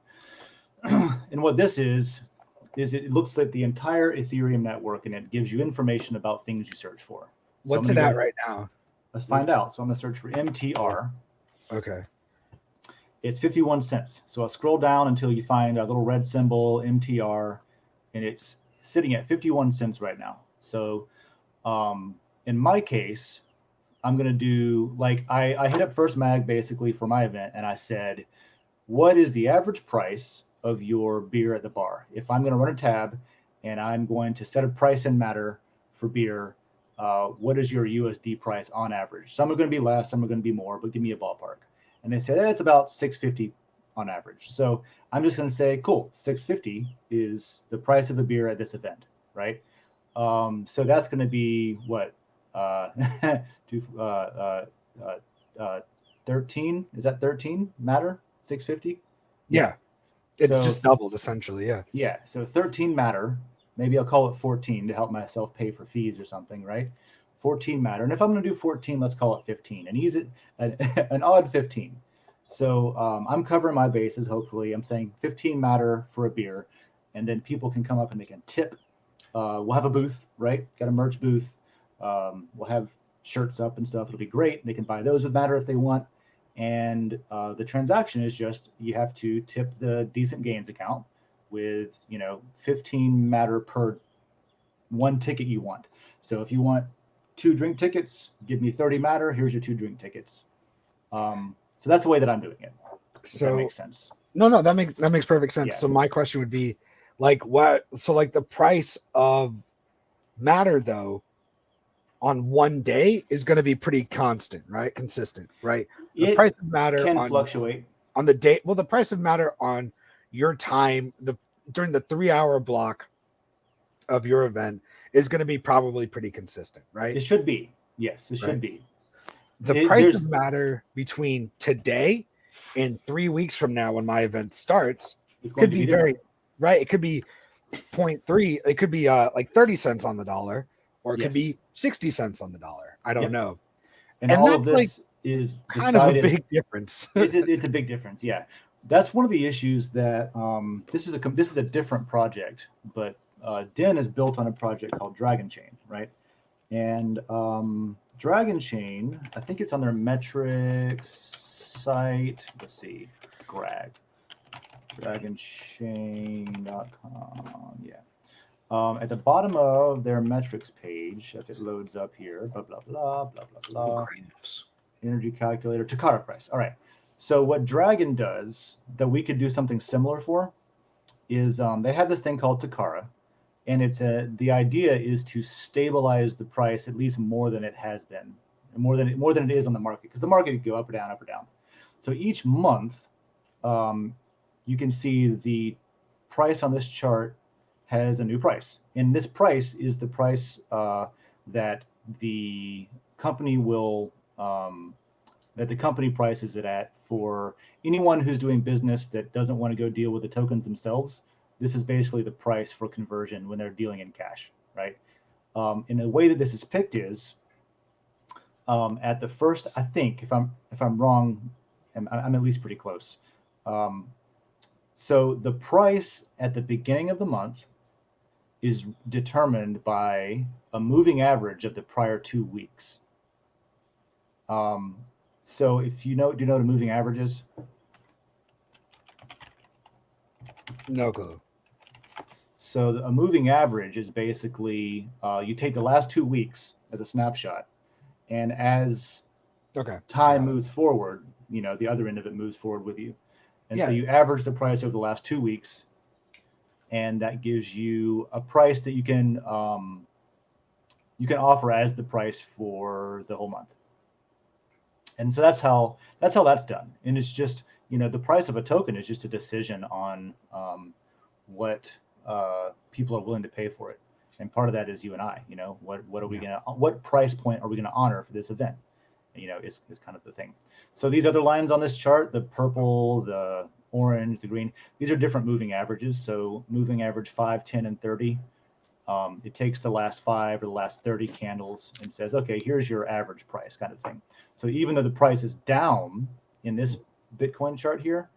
And what this is it looks like the entire Ethereum network, and it gives you information about things you search for. What's it at right now? Let's find out. So I'm going to search for MTR. Okay. it's 51 cents. So I'll scroll down until you find a little red symbol, MTR, and it's sitting at 51 cents right now. So in my case, I'm going to do like I hit up First Mag basically for my event, and I said, what is the average price of your beer at the bar? If I'm going to run a tab and I'm going to set a price in Matter for beer, what is your USD price on average? Some are going to be less, some are going to be more, but give me a ballpark. And they said it's about $6.50 on average. So I'm just going to say, cool, $6.50 is the price of a beer at this event, right? So that's going to be what 13? Is that 13 Matter? 650? Yeah. It's So, just doubled essentially. Yeah. Yeah. So 13 Matter. Maybe I'll call it 14 to help myself pay for fees or something, right? 14 Matter. And if I'm going to do 14, let's call it 15 and use it an odd 15. So I'm covering my bases. Hopefully I'm saying 15 Matter for a beer, and then people can come up and they can tip. We'll have a booth, right? Got a merch booth. We'll have shirts up and stuff. It'll be great. They can buy those with Matter if they want. And the transaction is just, you have to tip the Decent Gains account with, 15 Matter per one ticket you want. So if you want 2 drink tickets, give me 30 Matter. Here's your 2 drink tickets. So that's the way that I'm doing it. If that makes sense. No, that makes perfect sense. Yeah. So my question would be like, what? So like the price of Matter though on one day is going to be pretty constant, right? Consistent, right? The price of Matter can fluctuate on the day. Well, the price of Matter on your time, during the 3-hour block of your event is going to be probably pretty consistent, right? It should be. Yes, it should be. The price of Matter between today and 3 weeks from now when my event starts could be very, right? It could be 0.3. It could be like 30 cents on the dollar, or it could be 60 cents on the dollar. I don't know. And all of this is kind of a big difference. It's a big difference. Yeah. That's one of the issues that this is a different project, but Den is built on a project called Dragon Chain, right? And Dragon Chain, I think it's on their metrics site. Let's see, dragonchain.com. Yeah. At the bottom of their metrics page, if it loads up here, blah, blah, blah, blah, blah, blah. Energy calculator, Takara price. All right. So what Dragon does that we could do something similar for is they have this thing called Takara, and the idea is to stabilize the price at least more than it has been, more than it is on the market, because the market could go up or down, up or down. So each month, you can see the price on this chart has a new price, and this price is the price that the company will that the company prices it at for anyone who's doing business that doesn't want to go deal with the tokens themselves. This is basically the price for conversion when they're dealing in cash, right? And the way that this is picked is at the first, I think, if I'm wrong, I'm at least pretty close. So the price at the beginning of the month is determined by a moving average of the prior 2 weeks. So if do you know what a moving average is? No clue. So a moving average is basically you take the last 2 weeks as a snapshot, and as time moves forward, the other end of it moves forward with you. And so you average the price over the last 2 weeks, and that gives you a price that you can offer as the price for the whole month. And so that's how that's done. And it's just, the price of a token is just a decision on what people are willing to pay for it. And part of that is you and I, what are we what price point are we gonna honor for this event? Is kind of the thing. So these other lines on this chart, the purple, the orange, the green, these are different moving averages. So moving average 5, 10, and 30. It takes the last 5 or the last 30 candles and says, okay, here's your average price, kind of thing. So even though the price is down in this Bitcoin chart here,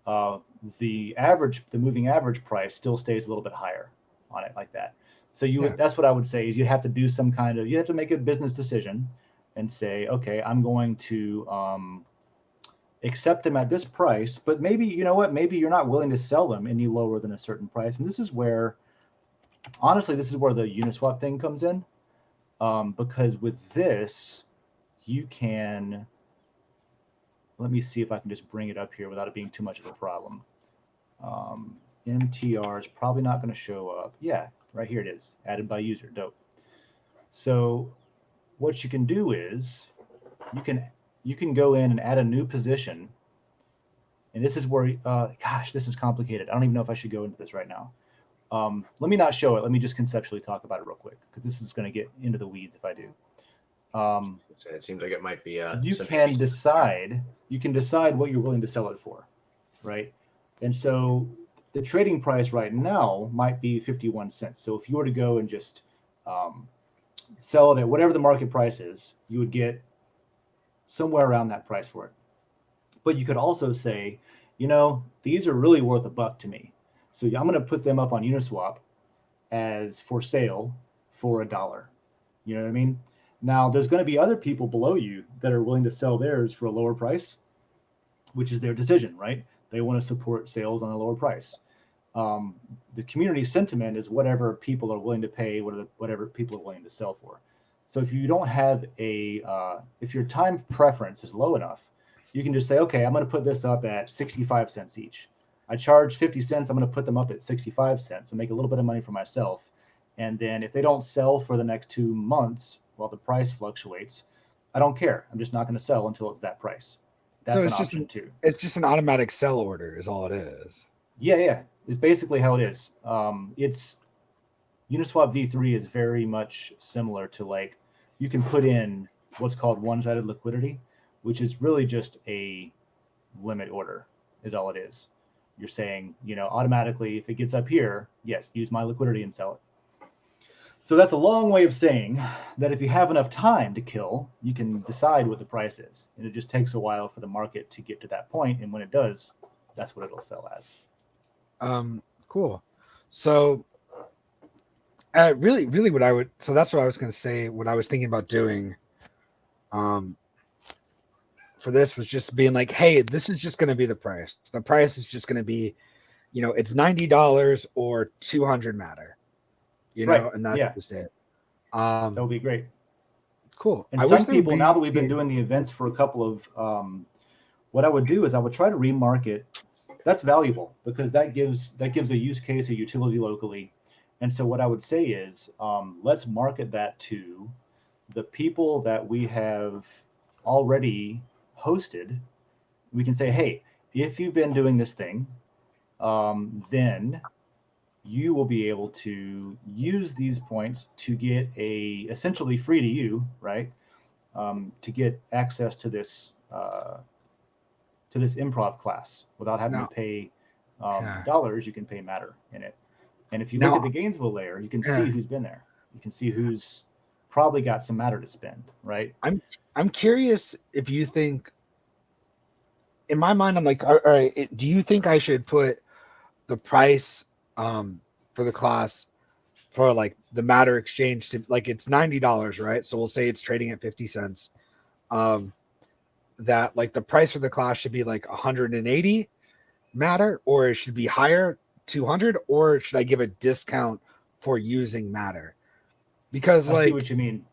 the moving average price still stays a little bit higher on it, like that. So that's what I would say is you have to do you have to make a business decision and say, okay, I'm going to accept them at this price, but maybe, you know what, maybe you're not willing to sell them any lower than a certain price. And this is where, honestly, this is where the Uniswap thing comes in. Because with this, you can, let me see if I can just bring it up here without it being too much of a problem. MTR is probably not going to show up. Yeah, right here it is, added by user. Dope. So what you can do is you can go in and add a new position. And this is where, gosh, this is complicated. I don't even know if I should go into this right now. Let me not show it. Let me just conceptually talk about it real quick, because this is going to get into the weeds if I do. It seems like it might be you can decide what you're willing to sell it for, right? And so the trading price right now might be 51 cents. So if you were to go and just sell it at whatever the market price is, you would get somewhere around that price for it. But you could also say, you know, these are really worth $1 to me, so I'm going to put them up on Uniswap as for sale for $1. You know what I mean? Now, there's going to be other people below you that are willing to sell theirs for a lower price, which is their decision, right? They want to support sales on a lower price. The community sentiment is whatever people are willing to pay, whatever people are willing to sell for. So if you don't have if your time preference is low enough, you can just say, okay, I'm going to put this up at 65 cents each. I charge 50 cents. I'm going to put them up at 65 cents and make a little bit of money for myself. And then if they don't sell for the next 2 months while the price fluctuates, I don't care. I'm just not going to sell until it's that price. That's So an option too. It's just an automatic sell order is all it is. Yeah. It's basically how it is. It's Uniswap v3 is very much similar to, like, you can put in what's called one-sided liquidity, which is really just a limit order is all it is. You're saying, you know, automatically, if it gets up here, yes, use my liquidity and sell it. So that's a long way of saying that if you have enough time to kill, you can decide what the price is. And it just takes a while for the market to get to that point. And when it does, that's what it'll sell as. Cool. So really so that's what I was going to say. What I was thinking about doing for this was just being like, hey, this is just going to be the price. The price is just going to be, you know, it's $90 or 200 matter, you know, Right. and that's just it. That would be great. Cool. And some people, now that we've been doing the events for a couple of, what I would do is I would try to remarket. That's valuable because that gives a use case, a utility locally. And so what I would say is, let's market that to the people that we have already hosted. We can say, hey, if you've been doing this thing, then you will be able to use these points to get essentially free to you, right? To get access to this improv class without having to pay dollars. You can pay matter in it. And if you look at the Gainesville layer, you can see who's been there. You can see who's probably got some matter to spend, right? I'm curious if you think, in my mind, I'm like, all right, do you think I should put the price for the class for like the matter exchange to, like, it's $90, right? So we'll say it's trading at 50 cents. That like the price for the class should be like 180 matter, or it should be higher, 200, or should I give a discount for using matter? Because I see what you mean.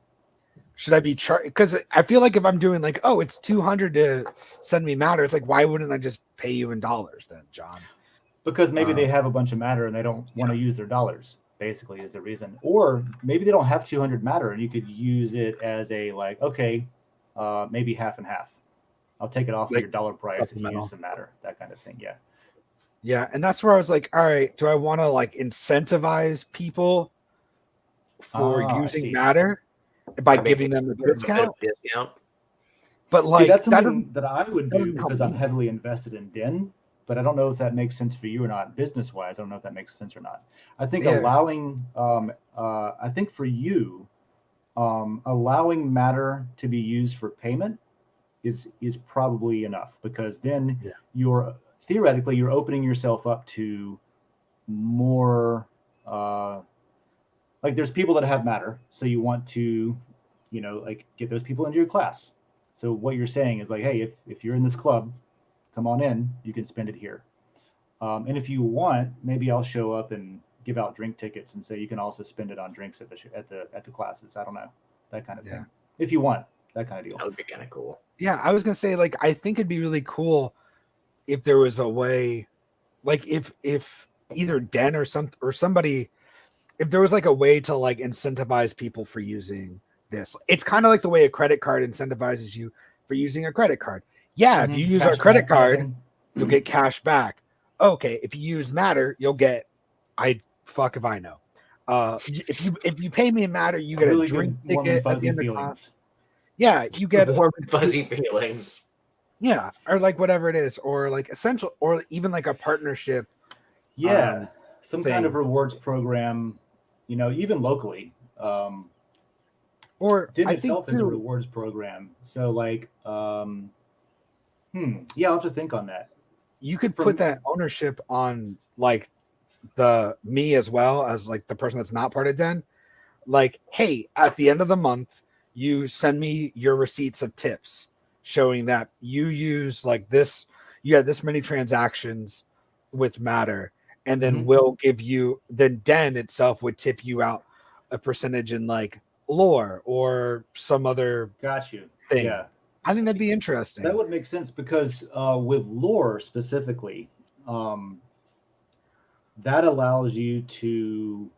Should I be charged? Because I feel like if I'm doing like, oh, it's 200 to send me matter, it's like, why wouldn't I just pay you in dollars then, John? Because maybe they have a bunch of matter and they don't want to use their dollars, basically, is the reason. Or maybe they don't have 200 matter and you could use it as a, like, okay, maybe half and half. I'll take it off of your dollar price if you use some matter, that kind of thing. Yeah. Yeah. And that's where I was like, all right, do I want to like incentivize people for using matter by giving them a discount? But like, see, that's something that I would do because I'm heavily invested in Den, but I don't know if that makes sense for you or not. Business wise, I don't know if that makes sense or not. I think allowing, I think for you, allowing matter to be used for payment is probably enough, because then you're theoretically opening yourself up to more, like, there's people that have matter, so you want to, you know, like, get those people into your class. So what you're saying is like, hey, if you're in this club come on in, you can spend it here. And if you want, maybe I'll show up and give out drink tickets and say you can also spend it on drinks at the classes. I don't know, that kind of thing. If you want that kind of deal, That would be kind of cool. Yeah, I was gonna say, like, I think it'd be really cool if there was a way, like, if either Den or somebody, if there was like a way to like incentivize people for using this. It's kind of like the way a credit card incentivizes you for using a credit card. Yeah, if you use our credit card, you'll get cash back. Okay, if you use Matter, you'll get, fuck if I know. If you pay me in Matter, you get really a drink good, warm and ticket at the fuzzy end of feelings. class. Yeah, you get warm and fuzzy feelings. Yeah, or like whatever it is, or like essential, or even like a partnership. Yeah, some kind of thing. rewards program, even locally. Or Den I itself think is a too, rewards program. So like, yeah, I'll have to think on that. you could put that ownership on like the me as well as like the person that's not part of Den. Like, hey, at the end of the month, you send me your receipts of tips showing that you use like this, you had this many transactions with Matter, and then we'll give you, then Den itself would tip you out a percentage in like lore or some other Got you. thing. Yeah. I think that'd be interesting. That would make sense because with lore specifically, that allows you to,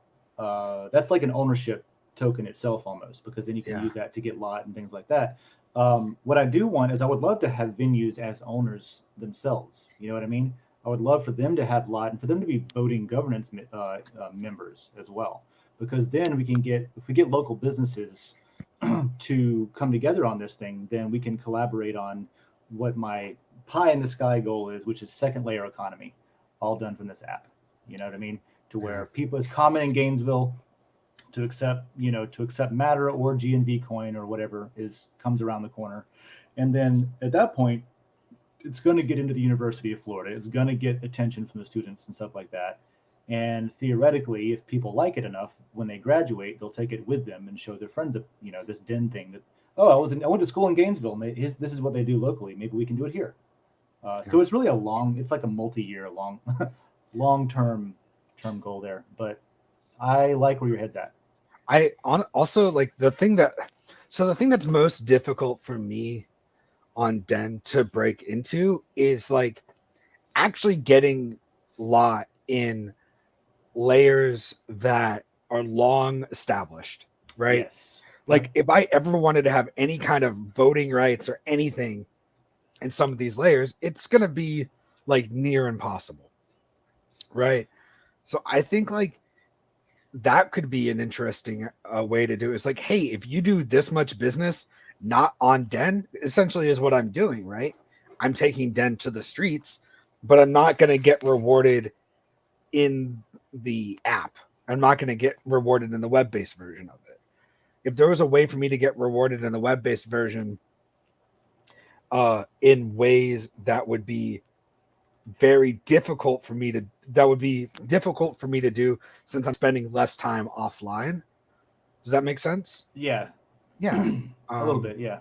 that's like an ownership token itself almost, because then you can use that to get lot and things like that. What I do want is I would love to have venues as owners themselves. You know what I mean? I would love for them to have lot and for them to be voting governance members as well, because then we can get, if we get local businesses to come together on this thing, then we can collaborate on what my pie in the sky goal is, which is second layer economy, all done from this app. You know what I mean? To where people, it's common in Gainesville to accept, to accept Matter or GNV coin or whatever comes around the corner. And then at that point, it's going to get into the University of Florida. It's going to get attention from the students and stuff like that. And theoretically, if people like it enough, when they graduate, they'll take it with them and show their friends, this Den thing that, I went to school in Gainesville and this is what they do locally. Maybe we can do it here. So it's really it's like a multi-year long-term goal there. But I like where your head's at. Also like the thing that's most difficult for me on Den to break into is like actually getting lot in layers that are long established, right? Yes. Like if I ever wanted to have any kind of voting rights or anything in some of these layers, it's going to be like near impossible, right? So I think like that could be an interesting way to do it. It's like, hey, if you do this much business not on Den, essentially is what I'm doing, right? I'm taking Den to the streets, but I'm not going to get rewarded in the app. I'm not going to get rewarded in the web-based version of it. If there was a way for me to get rewarded in the web-based version in ways that would be very difficult for me to do since I'm spending less time offline. Does that make sense? Yeah. Yeah. A little bit. Yeah.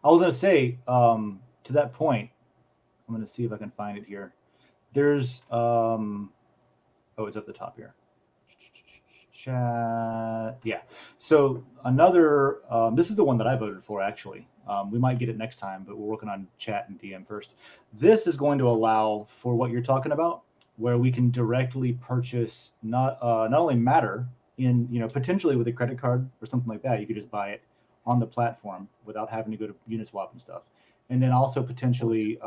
I was going to say, to that point, I'm going to see if I can find it here. There's, it's up the top here. Chat. Yeah. So another, this is the one that I voted for, actually. We might get it next time, but we're working on chat and DM first. This is going to allow for what you're talking about, where we can directly purchase not only Matter in, potentially with a credit card or something like that. You could just buy it on the platform without having to go to Uniswap and stuff. And then also potentially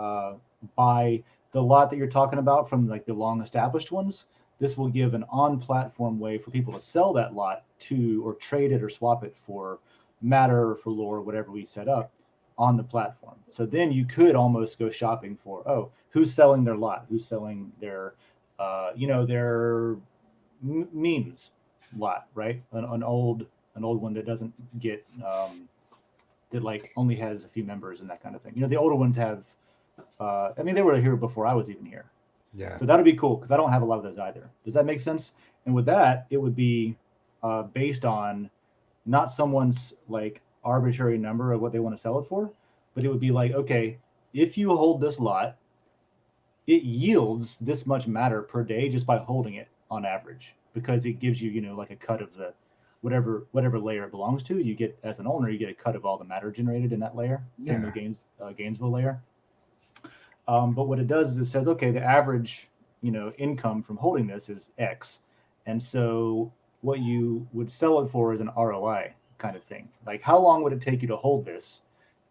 buy the lot that you're talking about from like the long established ones. This will give an on-platform way for people to sell that lot to, or trade it or swap it for Matter or for lore, whatever we set up on the platform. So then you could almost go shopping for, who's selling their lot? Who's selling their, their memes lot, right? An old one that doesn't get, that like only has a few members and that kind of thing. The older ones have, they were here before I was even here. Yeah. So that'd be cool because I don't have a lot of those either. Does that make sense? And with that, it would be based on not someone's like arbitrary number of what they want to sell it for, but it would be like, okay, if you hold this lot it yields this much matter per day just by holding it on average, because it gives you, like a cut of the whatever layer it belongs to. You get, as an owner, you get a cut of all the matter generated in that layer. Same with Gainesville layer. But what it does is it says, okay, the average, income from holding this is X. And so what you would sell it for is an ROI kind of thing. Like, how long would it take you to hold this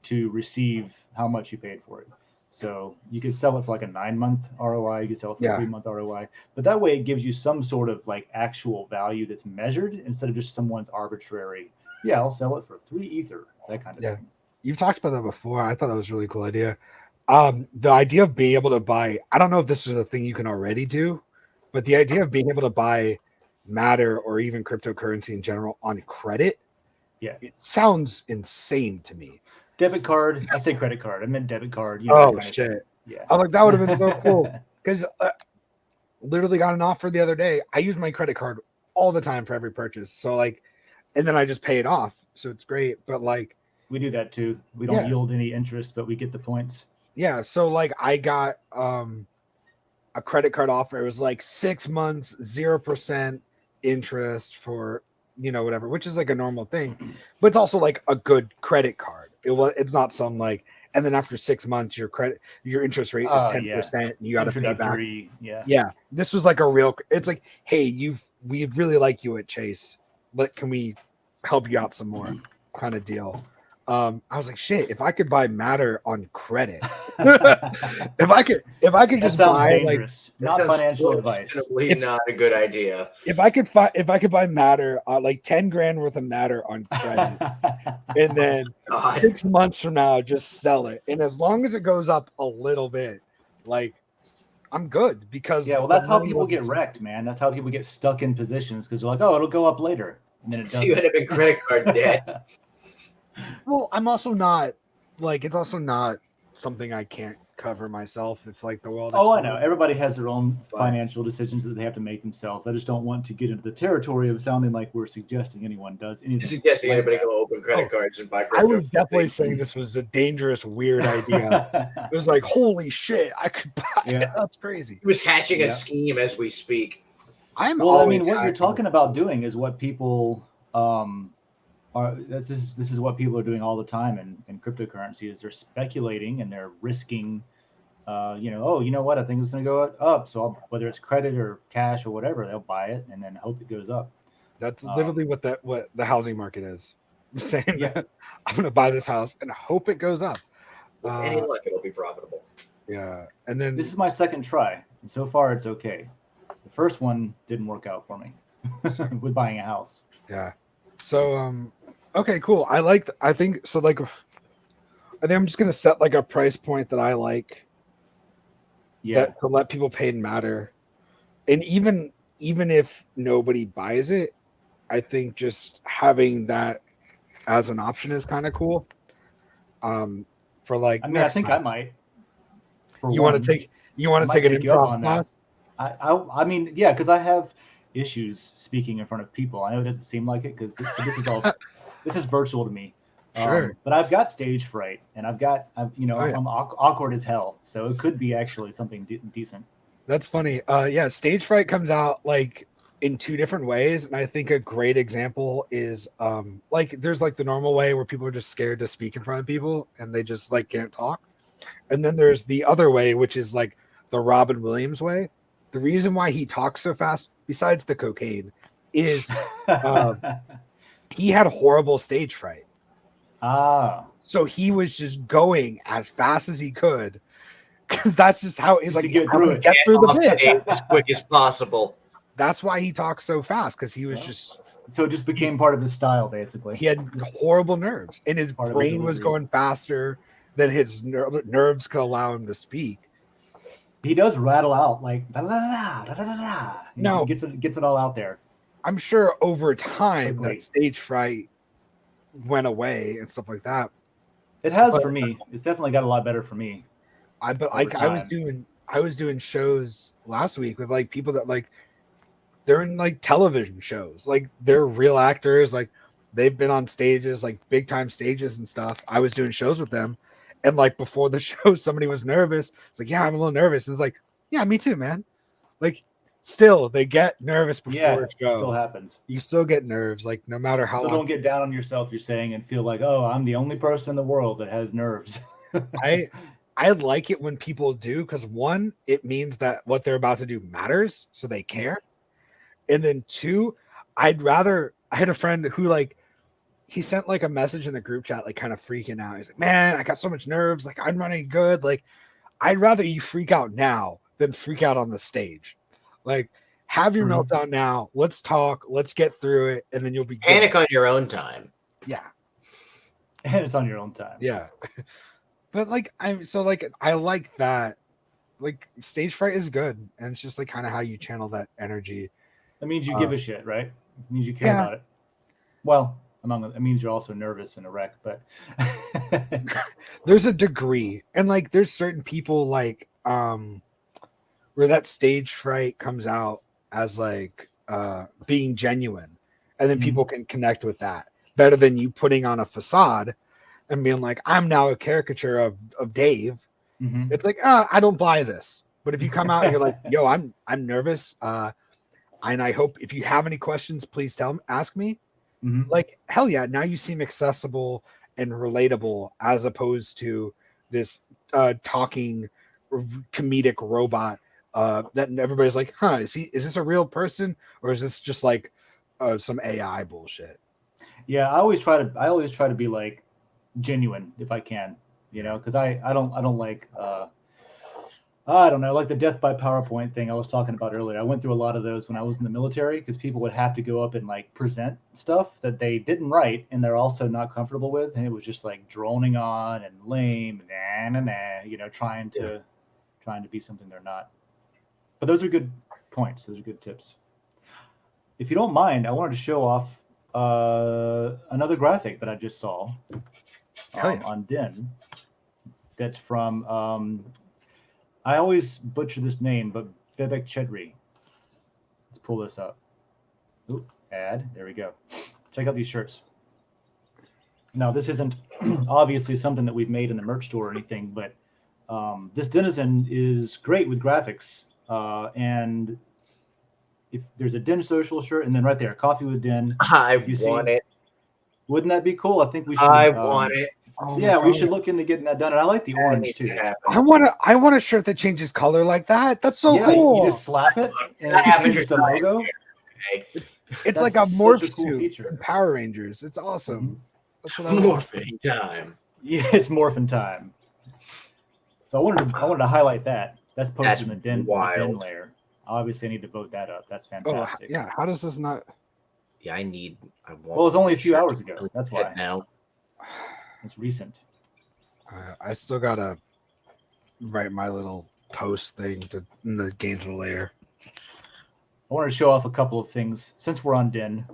to receive how much you paid for it? So you could sell it for like a 9-month ROI, you could sell it for a 3-month ROI, but that way it gives you some sort of like actual value that's measured instead of just someone's arbitrary, I'll sell it for 3 Ether, that kind of thing. You've talked about that before. I thought that was a really cool idea. The idea of being able to buy, I don't know if this is a thing you can already do, but the idea of being able to buy Matter or even cryptocurrency in general on credit, it sounds insane to me. Debit card. I say credit card. I meant debit card. Oh shit! Yeah, I'm like, that would have been so cool, because literally got an offer the other day. I use my credit card all the time for every purchase. So like, and then I just pay it off. So it's great. But like, we do that too. We don't yield any interest, but we get the points. Yeah. So like, I got a credit card offer. It was like 6 months, 0% interest for whatever, which is like a normal thing, but it's also like a good credit card. It's not some like, and then after 6 months, your interest rate is 10%. And you got to pay back. Yeah. This was like a real. It's like, hey, we really like you at Chase, but can we help you out some more? Kind of deal. I was like, shit, if I could buy Matter on credit, if I could just buy dangerous. Like, not financial advice. Not a good idea. If I could buy Matter, like 10 grand worth of Matter on credit, and then 6 months from now, just sell it. And as long as it goes up a little bit, like, I'm good, because that's how people get wrecked, man. That's how people get stuck in positions, because they're like, oh, it'll go up later, and then it doesn't. You end up in credit card debt. Well, I'm also not like, it's also not something I can't cover myself if like the world. Oh, I know. Everybody has their own financial decisions that they have to make themselves. I just don't want to get into the territory of sounding like we're suggesting anyone does anything. Suggesting anybody go open credit cards and buy crypto. I was definitely saying this was a dangerous, weird idea. It was like, holy shit, I could buy it. That's crazy. He was hatching a scheme as we speak. What you're talking about doing is what people this is what people are doing all the time in cryptocurrency, is they're speculating and they're risking, you know what, I think it's going to go up. So whether it's credit or cash or whatever, they'll buy it and then hope it goes up. That's literally what the housing market is. I'm saying that I'm going to buy this house and hope it goes up. With any luck, it'll be profitable. Yeah. And then this is my second try, and so far it's okay. The first one didn't work out for me with buying a house. Yeah. So, okay, cool. I think I'm just going to set like a price point that I like. Yeah. To let people pay in Matter. And even if nobody buys it, I think just having that as an option is kind of cool. For like, I think I might. You want to take an improv class? I mean, yeah, because I have issues speaking in front of people. I know it doesn't seem like it, because this is all this is virtual to me. Sure. But I've got stage fright, and I'm awkward as hell. So it could be actually something decent. That's funny. Stage fright comes out like in 2 different ways, and I think a great example is like there's like the normal way where people are just scared to speak in front of people and they just like can't talk, and then there's the other way, which is like the Robin Williams way. The reason why he talks so fast, besides the cocaine, is he had horrible stage fright. So he was just going as fast as he could, because that's just how it's like, get through the bit as quick as possible. That's why he talks so fast, because he was so it just became part of his style, basically. He had horrible nerves, and his brain was going faster than his nerves could allow him to speak. He does rattle out like da da da da da da. No, gets it all out there. I'm sure over time that stage fright went away and stuff like that. It has for me. It's definitely got a lot better for me. I was doing shows last week with like people that like they're in like television shows, like they're real actors, like they've been on stages, like big time stages and stuff. I was doing shows with them, And like before the show, somebody was nervous. It's like, yeah, I'm a little nervous. And it's like, yeah, me too, man. Like, still, they get nervous before a show. Still happens. You still get nerves, like no matter how So long. don't get down on yourself, you're saying, and feel like, oh, I'm the only person in the world that has nerves. I like it when people do, because one, it means that what they're about to do matters, so they care. And then two, I had a friend who like he sent like a message in the group chat, like kind of freaking out. He's like, man, I got so much nerves, like I'm running good. Like, I'd rather you freak out now than freak out on the stage. Like, have your meltdown now. Let's talk, let's get through it, and then you'll be Panic good. on your own time. Yeah. And it's on your own time. Yeah. But like I like that. Like stage fright is good, and it's just like kind of how you channel that energy. That means you give a shit, right? It means you care about it. Well, it means you're also nervous and a wreck, but there's a degree, and like there's certain people like where that stage fright comes out as like being genuine, and then people can connect with that better than you putting on a facade and being like, I'm now a caricature of Dave. It's like, I don't buy this. But if you come out and you're like, yo, I'm nervous, and I hope if you have any questions, please ask me. Like, hell yeah, now you seem accessible and relatable as opposed to this talking comedic robot that everybody's like, is this a real person, or is this just like some AI bullshit? Yeah, I always try to be like genuine if I can, because I don't like I don't know, like the death by PowerPoint thing I was talking about earlier. I went through a lot of those when I was in the military, because people would have to go up and like present stuff that they didn't write and they're also not comfortable with, and it was just like droning on and lame, trying to be something they're not. But those are good points. Those are good tips. If you don't mind, I wanted to show off another graphic that I just saw on Den. That's from I always butcher this name, but Bebek Chedri. Let's pull this up. Ooh, ad. There we go. Check out these shirts. Now, this isn't obviously something that we've made in the merch store or anything, but this Denizen is great with graphics. And if there's a Den.Social shirt, and then right there, Coffee with Den. I want it. Wouldn't that be cool? I think we should. I want it. Oh yeah, we should look into getting that done. And I like the orange too. I want a shirt that changes color like that. That's so cool. You just slap it and it's just the logo. It's like a morph suit in Power Rangers. It's awesome. That's what I morphing time. Yeah, it's morphin' time. So I wanted to highlight that. That's posted in the Den layer. Obviously, I need to vote that up. That's fantastic. Oh, yeah. How does this not? Yeah, well, it was only a few hours ago. That's why. Now. It's recent. I still gotta write my little post thing in the Gainesville layer. I wanted to show off a couple of things since we're on Den.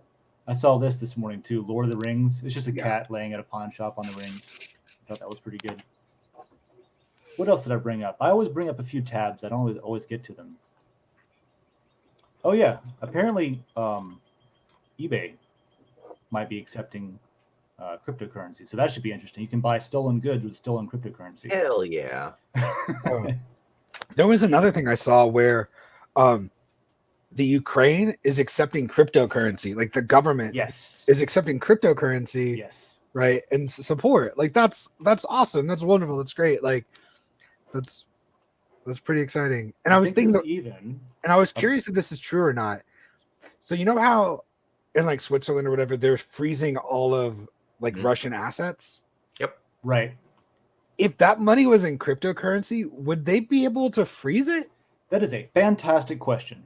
I saw this morning too. Lord of the Rings. It's just a cat laying at a pawn shop on the rings. I thought that was pretty good. What else did I bring up? I always bring up a few tabs. I don't always get to them. Oh yeah, apparently eBay might be accepting cryptocurrency, so that should be interesting. You can buy stolen goods with stolen cryptocurrency. Hell yeah. There was another thing I saw where the Ukraine is accepting cryptocurrency, like the government is accepting cryptocurrency, right, and support. Like that's awesome. That's wonderful. That's great. Like that's pretty exciting. And I was thinking and I was curious if this is true or not. So you know how in like Switzerland or whatever, they're freezing all of like Russian assets? Yep. Right. If that money was in cryptocurrency, would they be able to freeze it? That is a fantastic question.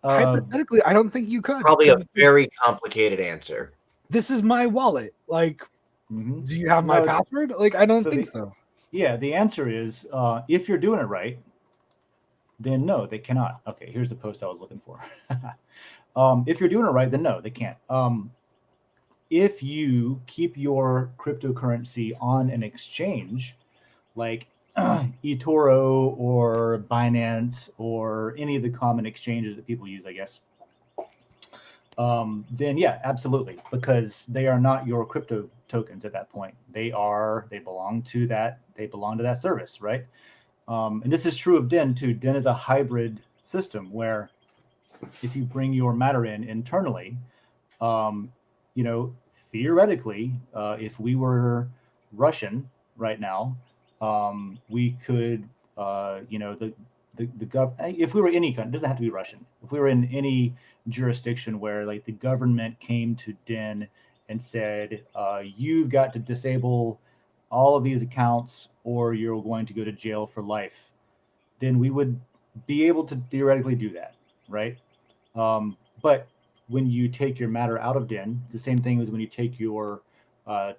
Hypothetically, I don't think you could. Probably a very complicated answer. This is my wallet. Like, do you have my password? Like, I don't think so. Yeah, the answer is if you're doing it right, then no, they cannot. Okay, here's the post I was looking for. If you're doing it right, then no, they can't. If you keep your cryptocurrency on an exchange like eToro or Binance or any of the common exchanges that people use, I guess, then yeah, absolutely, because they are not your crypto tokens at that point. They belong to that service, right? And this is true of Den too. Den is a hybrid system where if you bring your matter in internally, um, theoretically, if we were Russian right now, we could, the if we were any country, it doesn't have to be Russian. If we were in any jurisdiction where like the government came to Den and said, you've got to disable all of these accounts or you're going to go to jail for life, then we would be able to theoretically do that, right? But when you take your matter out of Den, it's the same thing as when you take your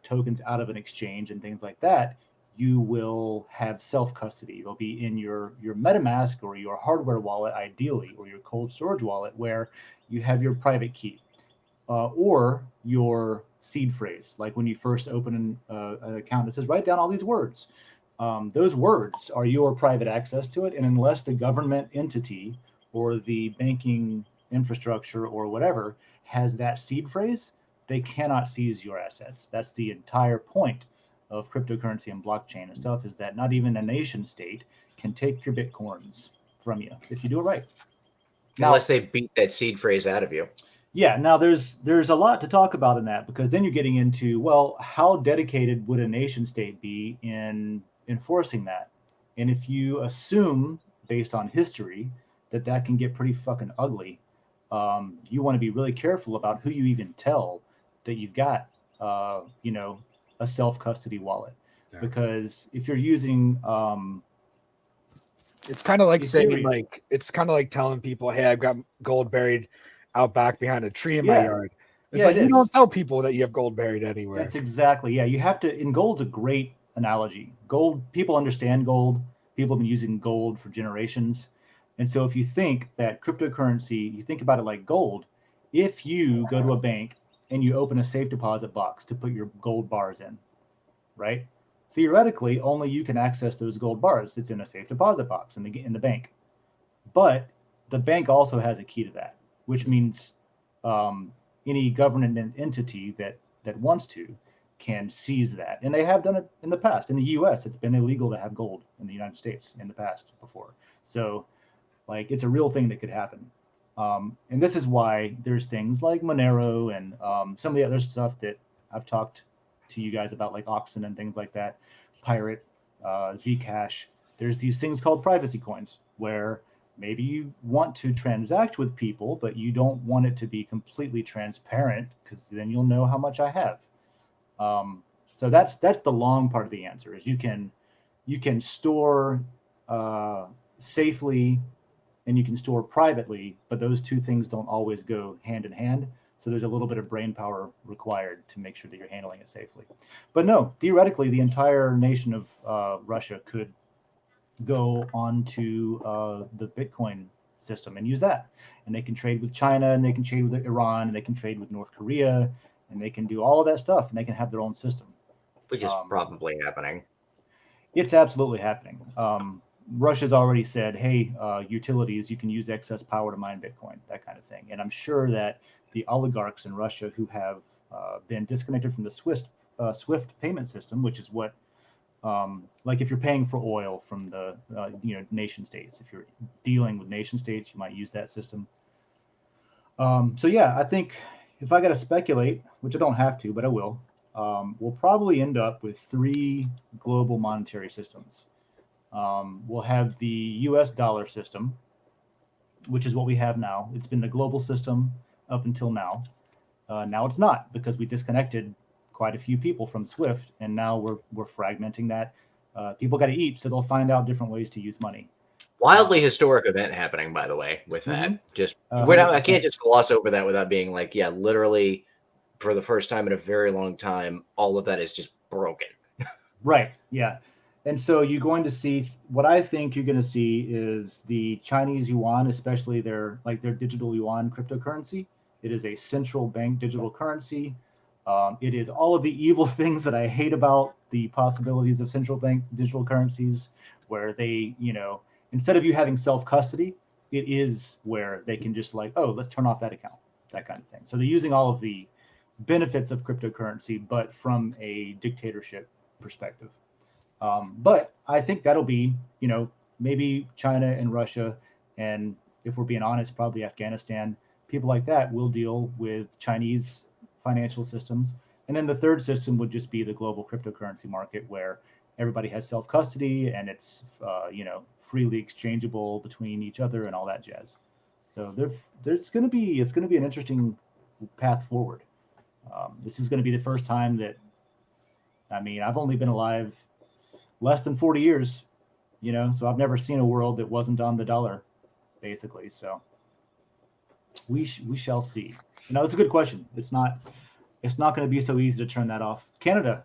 tokens out of an exchange and things like that. You will have self-custody. They'll be in your MetaMask or your hardware wallet, ideally, or your cold storage wallet, where you have your private key or your seed phrase. Like when you first open an account, it says write down all these words. Those words are your private access to it, and unless the government entity or the banking infrastructure or whatever has that seed phrase, they cannot seize your assets. That's the entire point of cryptocurrency and blockchain and stuff, is that not even a nation state can take your bitcoins from you if you do it right. Unless they beat that seed phrase out of you. Yeah, now there's a lot to talk about in that, because then you're getting into, well, how dedicated would a nation state be in enforcing that? And if you assume, based on history, that can get pretty fucking ugly, you want to be really careful about who you even tell that you've got, a self-custody wallet. Yeah. Because if you're using, it's kind of like saying, like, it's kind of like telling people, hey, I've got gold buried out back behind a tree in my yard. It's like, you don't tell people that you have gold buried anywhere. That's exactly, you have to, and gold's a great analogy. Gold, people understand gold. People have been using gold for generations. And so if you think that cryptocurrency, you think about it like gold, if you go to a bank and you open a safe deposit box to put your gold bars in, right? Theoretically, only you can access those gold bars. It's in a safe deposit box in the bank. But the bank also has a key to that, which means any government entity that wants to can seize that. And they have done it in the past. In the US, it's been illegal to have gold in the United States in the past before. So like, it's a real thing that could happen. And this is why there's things like Monero and some of the other stuff that I've talked to you guys about, like Oxen and things like that, Pirate, Zcash. There's these things called privacy coins, where maybe you want to transact with people, but you don't want it to be completely transparent, because then you'll know how much I have. So that's the long part of the answer, is you can store safely and you can store privately, but those two things don't always go hand in hand. So there's a little bit of brain power required to make sure that you're handling it safely. But no, theoretically, the entire nation of Russia could go onto the Bitcoin system and use that. And they can trade with China, and they can trade with Iran, and they can trade with North Korea, and they can do all of that stuff, and they can have their own system. Which is probably happening. It's absolutely happening. Russia's already said, hey, utilities, you can use excess power to mine Bitcoin, that kind of thing. And I'm sure that the oligarchs in Russia who have been disconnected from the SWIFT payment system, which is what, like if you're paying for oil from the nation states, if you're dealing with nation states, you might use that system. So yeah, I think if I got to speculate, which I don't have to, but I will, we'll probably end up with 3 global monetary systems. We'll have the US dollar system, which is what we have now. It's been the global system up until now. Now it's not, because we disconnected quite a few people from SWIFT, and now we're fragmenting that. People got to eat, so they'll find out different ways to use money. Wildly historic event happening, by the way, with that. Just I can't just gloss over that without being like, yeah, literally, for the first time in a very long time, all of that is just broken. Right. Yeah. And so you're going to see, what I think you're going to see is the Chinese yuan, especially their digital yuan cryptocurrency. It is a central bank digital currency. It is all of the evil things that I hate about the possibilities of central bank digital currencies, where they, instead of you having self-custody, it is where they can just like, oh, let's turn off that account. that kind of thing. So they're using all of the benefits of cryptocurrency, but from a dictatorship perspective. But I think that'll be, maybe China and Russia, and if we're being honest, probably Afghanistan, people like that will deal with Chinese financial systems. And then the third system would just be the global cryptocurrency market, where everybody has self-custody and it's, freely exchangeable between each other and all that jazz. So it's going to be an interesting path forward. This is going to be the first time that, I've only been alive less than 40 years, so I've never seen a world that wasn't on the dollar, basically. So we shall see. It's a good question. It's not going to be so easy to turn that off. Canada,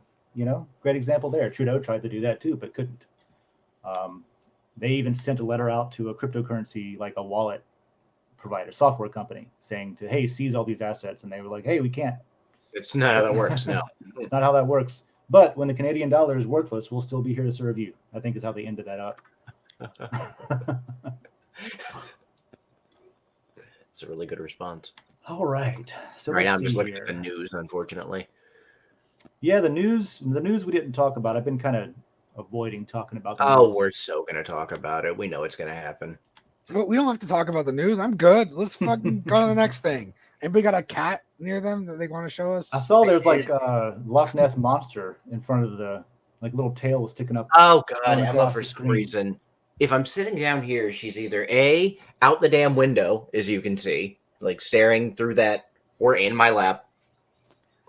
great example there. Trudeau tried to do that too, but couldn't. They even sent a letter out to a cryptocurrency, like a wallet provider, software company, saying hey, seize all these assets. And they were like, hey, we can't. It's not how that works. No, it's not how that works. But when the Canadian dollar is worthless, we'll still be here to serve you, I think is how they ended that up. It's a really good response. All right. So right now I'm just looking at the news, unfortunately. Yeah, the news we didn't talk about. I've been kind of avoiding talking about the news. News. We're so going to talk about it. We know it's going to happen. Well, we don't have to talk about the news. I'm good. Let's fucking go to the next thing. Anybody got a cat near them that they want to show us? I saw there's like a Loch Ness monster in front of the little tail sticking up. Oh God, Emma, for some reason, if I'm sitting down here, she's either A, out the damn window, as you can see, like staring through that, or in my lap.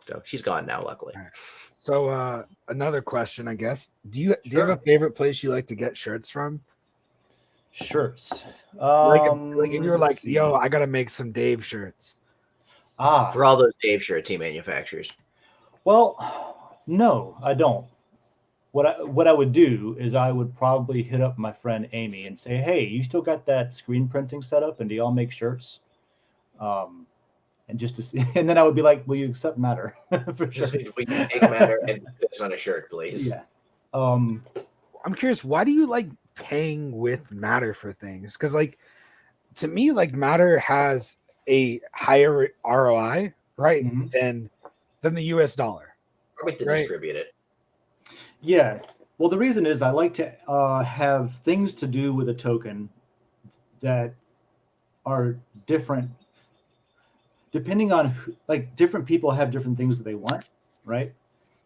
So she's gone now, luckily. Right. So another question, I guess. Do you have a favorite place you like to get shirts from? Shirts. Like if you were like, yo, I gotta make some Dave shirts. For all those Dave shirts he manufactures. Well, no, I don't. What I would do is I would probably hit up my friend Amy and say, hey, you still got that screen printing set up, and do y'all make shirts? And just to see, and then I would be like, will you accept Matter for sure? We can make Matter and that's on a shirt, please. Yeah. I'm curious, why do you like paying with Matter for things? Because to me, Matter has a higher ROI, right? Mm-hmm. than the US dollar. Probably to distribute it. Yeah. Well, the reason is I like to have things to do with a token that are different, depending on different people have different things that they want, right?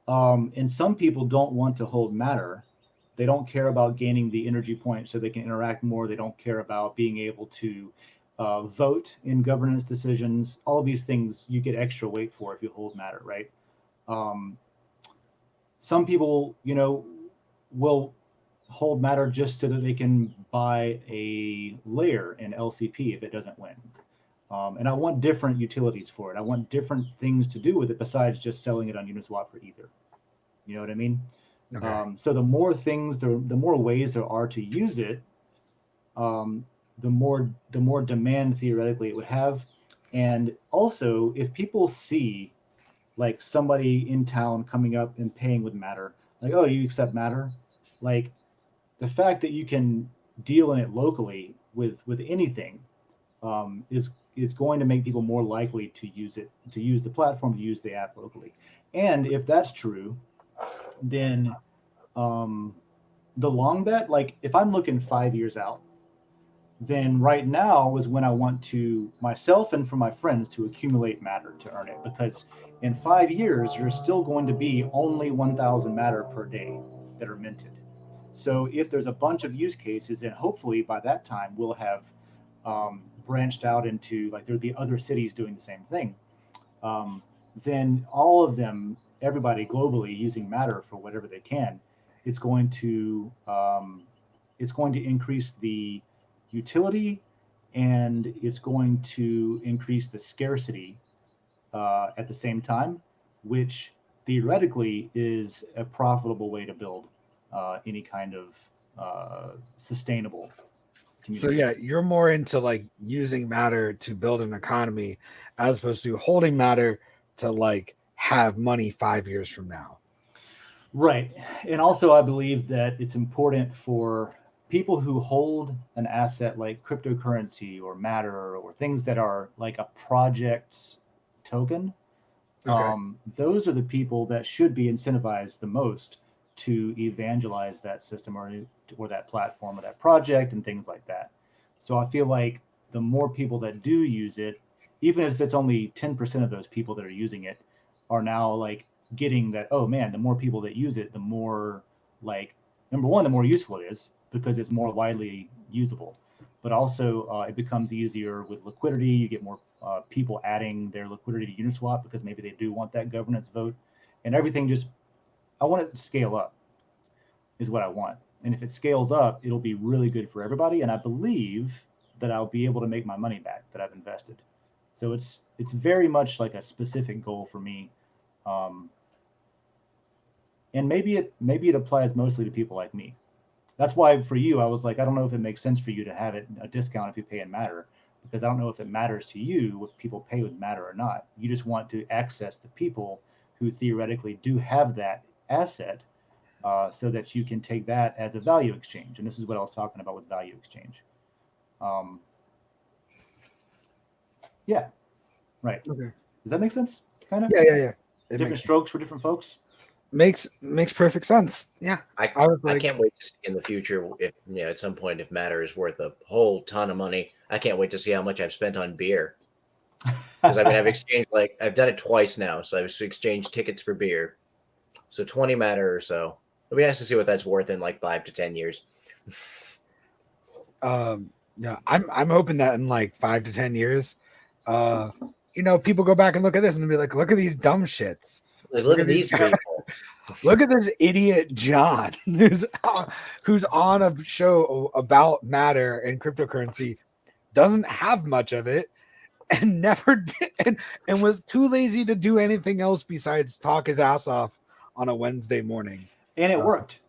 And some people don't want to hold Matter. They don't care about gaining the energy points so they can interact more. They don't care about being able to vote in governance decisions. All of these things you get extra weight for if you hold Matter, right? Some people, will hold Matter just so that they can buy a layer in LCP if it doesn't win. And I want different utilities for it. I want different things to do with it besides just selling it on Uniswap for Ether. You know what I mean? Okay. So the more things, the more ways there are to use it, the more demand theoretically it would have. And also, if people see somebody in town coming up and paying with Matter, oh, you accept Matter, the fact that you can deal in it locally with anything is going to make people more likely to use it, to use the platform, to use the app locally. And if that's true, then the long bet, if I'm looking 5 years out, then right now is when I want to, myself and for my friends, to accumulate Matter to earn it, because in 5 years there's still going to be only 1,000 Matter per day that are minted. So if there's a bunch of use cases, and hopefully by that time we'll have branched out into there'll be other cities doing the same thing, then all of them, everybody globally using Matter for whatever they can, it's going to increase the utility, and it's going to increase the scarcity at the same time, which theoretically is a profitable way to build any kind of sustainable community. So yeah, you're more into using Matter to build an economy as opposed to holding Matter to have money 5 years from now. Right. And also I believe that it's important for people who hold an asset like cryptocurrency or Matter or things that are like a project's token, Okay. those are the people that should be incentivized the most to evangelize that system or that platform or that project and things like that. So I feel like the more people that do use it, even if it's only 10% of those people that are using it, are now like getting that, oh man, the more people that use it, the more like, number one, the more useful it is because it's more widely usable. But also it becomes easier with liquidity. You get more people adding their liquidity to Uniswap because maybe they do want that governance vote, and everything just, I want it to scale up is what I want. And if it scales up, it'll be really good for everybody. And I believe that I'll be able to make my money back that I've invested. So it's very much like a specific goal for me. And maybe it applies mostly to people like me. That's why for you, I was like, I don't know if it makes sense for you to have it a discount if you pay in Matter, because I don't know if it matters to you if people pay with Matter or not. You just want to access the people who theoretically do have that asset, so that you can take that as a value exchange. And this is what I was talking about with value exchange. Yeah, right. Okay. Does that make sense? Kind of. Yeah. Different strokes for different folks. Makes perfect sense. Yeah. I can't wait to see in the future if at some point if Matter is worth a whole ton of money. I can't wait to see how much I've spent on beer. Because I mean I've exchanged I've done it twice now, so I've exchanged tickets for beer. So 20 Matter or so. It'll be nice to see what that's worth in like 5 to 10 years. Yeah, I'm hoping that in like 5 to 10 years, people go back and look at this and be like, look at these dumb shits. Like, look at these people. Look at this idiot John who's on a show about Matter and cryptocurrency, doesn't have much of it, and never did, and was too lazy to do anything else besides talk his ass off on a Wednesday morning. And it worked.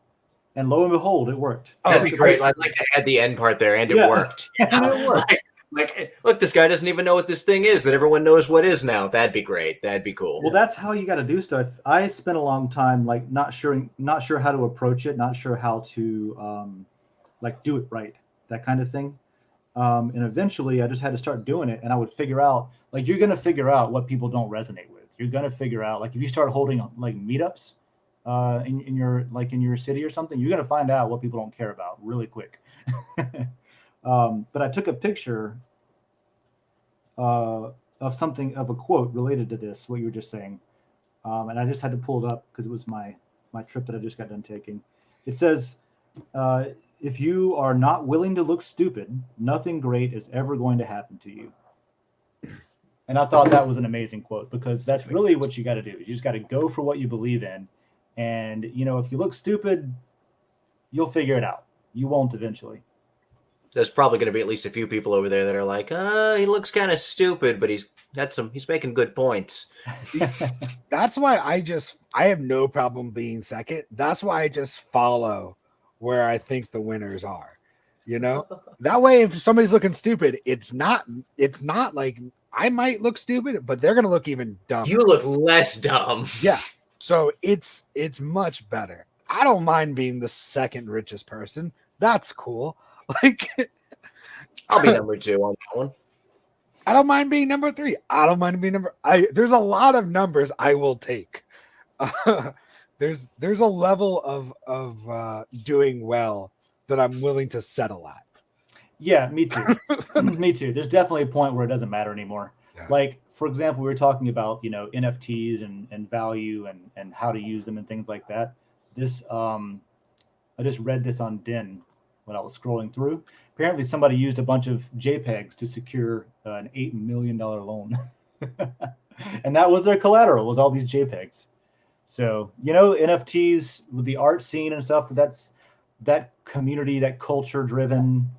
And lo and behold, it worked. That'd be great. I'd like to add the end part there, and it worked. And it worked. Like, look, this guy doesn't even know what this thing is that everyone knows what is now. That'd be great. That'd be cool. Well, that's how you got to do stuff. I spent a long time not sure how to approach it, not sure how to do it right, that kind of thing. And eventually, I just had to start doing it, and I would figure out you're going to figure out what people don't resonate with. You're going to figure out if you start holding meetups in your city or something, you're going to find out what people don't care about really quick. But I took a picture of a quote related to this, what you were just saying. And I just had to pull it up because it was my trip that I just got done taking. It says, if you are not willing to look stupid, nothing great is ever going to happen to you. And I thought that was an amazing quote, because that's really what you got to do. You just got to go for what you believe in. And, if you look stupid, you'll figure it out. You won't eventually. There's probably going to be at least a few people over there that are like, he looks kind of stupid, but he's making good points. That's why I have no problem being second. That's why I just follow where I think the winners are. That way, if somebody's looking stupid, it's not like I might look stupid, but they're going to look even dumber. You look less dumb. Yeah. So it's much better. I don't mind being the second richest person. That's cool. I'll be number 2 on that one. I don't mind being number 3. I don't mind being there's a lot of numbers I will take. There's a level of doing well that I'm willing to settle at. Yeah, me too. Me too. There's definitely a point where it doesn't matter anymore. Yeah. For example, we were talking about, NFTs and value and how to use them and things like that. This, I just read this on Den when I was scrolling through. Apparently somebody used a bunch of JPEGs to secure an $8 million loan. And that was their collateral, was all these JPEGs. So, NFTs with the art scene and stuff, that community, that culture driven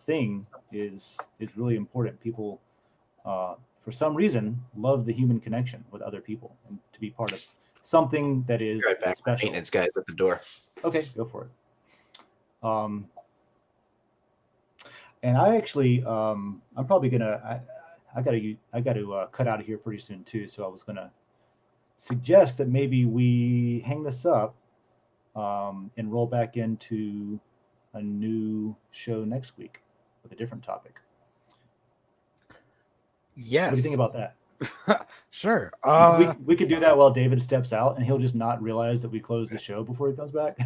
thing is really important. People, for some reason, love the human connection with other people and to be part of something that is right back. special. Maintenance guys at the door. Okay, go for it. And I actually, I'm probably gonna, I gotta cut out of here pretty soon too. So I was gonna suggest that maybe we hang this up, and roll back into a new show next week with a different topic. Yes. What do you think about that? Sure. We could do that while David steps out, and he'll just not realize that we closed the show before he comes back.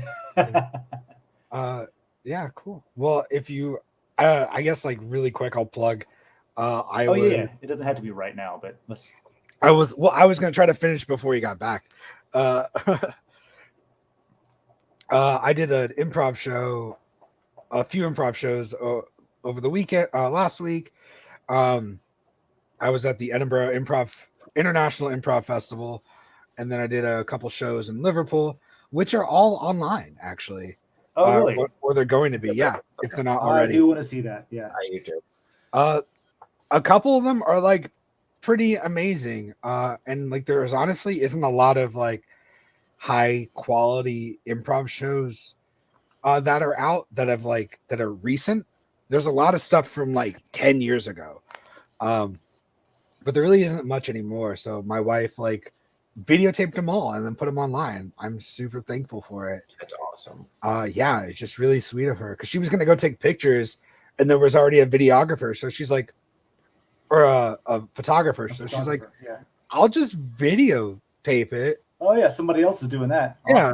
Yeah, cool. Well, if you, I guess like really quick, I'll plug. Yeah. It doesn't have to be right now, but let's. I was going to try to finish before you got back. I did an improv show, a few improv shows over the weekend, last week. I was at the Edinburgh International Improv Festival, and then I did a couple shows in Liverpool, which are all online, actually. Oh, really? Or they're going to be, yeah, if they're not already. I do want to see that, yeah. I do too. A couple of them are like pretty amazing, and like there's honestly isn't a lot of like high quality improv shows that are out that are recent. There's a lot of stuff from like 10 years ago. But there really isn't much anymore. So my wife like videotaped them all and then put them online. I'm super thankful for it. That's awesome. Yeah, it's just really sweet of her because she was gonna go take pictures and there was already a videographer. So she's like, or a photographer. So she's like, yeah. I'll just videotape it. Oh yeah, somebody else is doing that. Awesome. Yeah,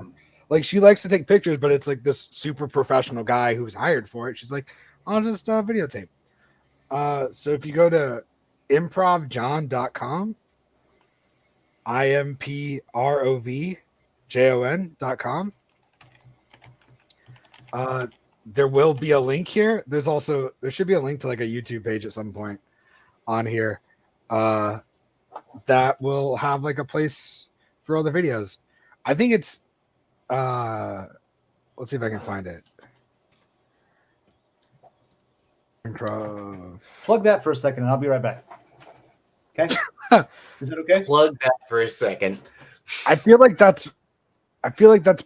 like she likes to take pictures, but it's like this super professional guy who's hired for it. She's like, I'll just videotape. So if you go to improvjon.com, improvjon.com, there will be a link here. There should be a link to like a YouTube page at some point on here that will have like a place for all the videos. I think it's let's see if I can find it. Improv. Plug that for a second and I'll be right back. Okay? Is that okay? Plug that for a second. I feel like that's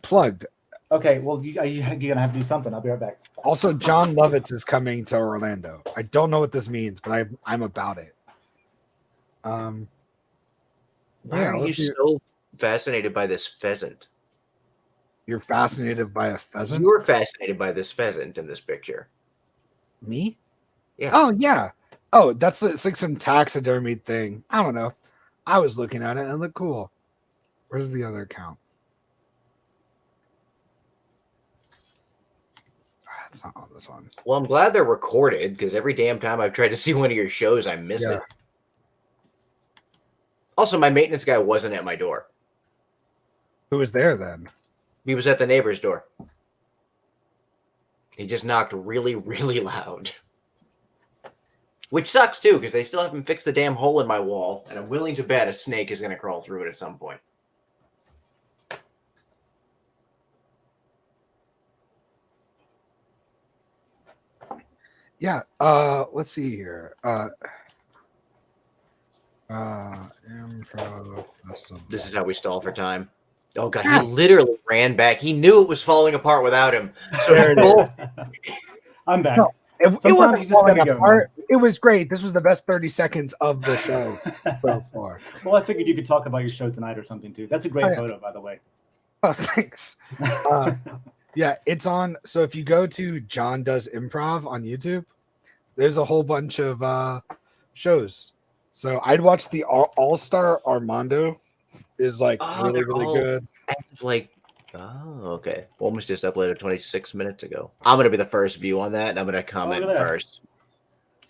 plugged. Okay, well, you're gonna have to do something. I'll be right back. Also, John Lovitz is coming to Orlando. I don't know what this means, but I'm about it. Why are you so fascinated by this pheasant? You're fascinated by a pheasant? You were fascinated by this pheasant in this picture. Me? Yeah. Oh, yeah. Oh, it's like some taxidermy thing. I don't know. I was looking at it and it looked cool. Where's the other account? It's not on this one. Well, I'm glad they're recorded because every damn time I've tried to see one of your shows, I miss it. Also, my maintenance guy wasn't at my door. Who was there then? He was at the neighbor's door. He just knocked really, really loud. Which sucks, too, because they still haven't fixed the damn hole in my wall, and I'm willing to bet a snake is going to crawl through it at some point. Yeah, let's see here. Improv Festival. This is how we stall for time. Oh, God, he literally ran back. He knew it was falling apart without him. So I'm back. No, it Sometimes wasn't you just falling gotta go, apart. It was great. This was the best 30 seconds of the show so far. Well, I figured you could talk about your show tonight or something, too. That's a great photo, by the way. Oh, thanks. Yeah, it's on. So if you go to John Does Improv on YouTube, there's a whole bunch of shows. So I'd watch the All-Star Armando is like really good. Okay. Almost just uploaded 26 minutes ago. I'm going to be the first view on that, and I'm going to comment first.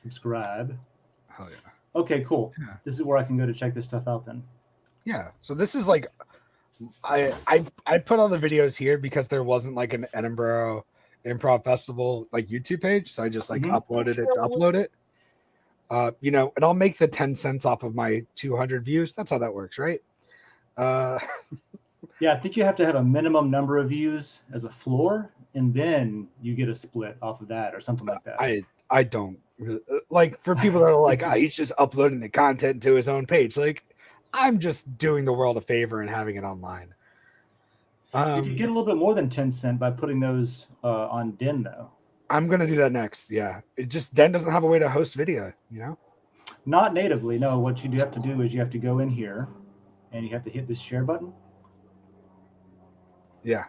Subscribe. Oh, yeah. Okay, cool. Yeah. This is where I can go to check this stuff out then. Yeah. So this is like, I put all the videos here because there wasn't like an Edinburgh Improv Festival like YouTube page. So I just like uploaded it to upload it. And I'll make the 10 cents off of my 200 views. That's how that works, right? Yeah, I think you have to have a minimum number of views as a floor, and then you get a split off of that or something like that. I don't really, like, for people that are like, he's just uploading the content to his own page. Like, I'm just doing the world a favor and having it online. You could get a little bit more than 10 cents by putting those on Den, though. I'm gonna do that next. Yeah, it just Den doesn't have a way to host video. Not natively. No, what you do have to do is you have to go in here, and you have to hit this share button. Yeah.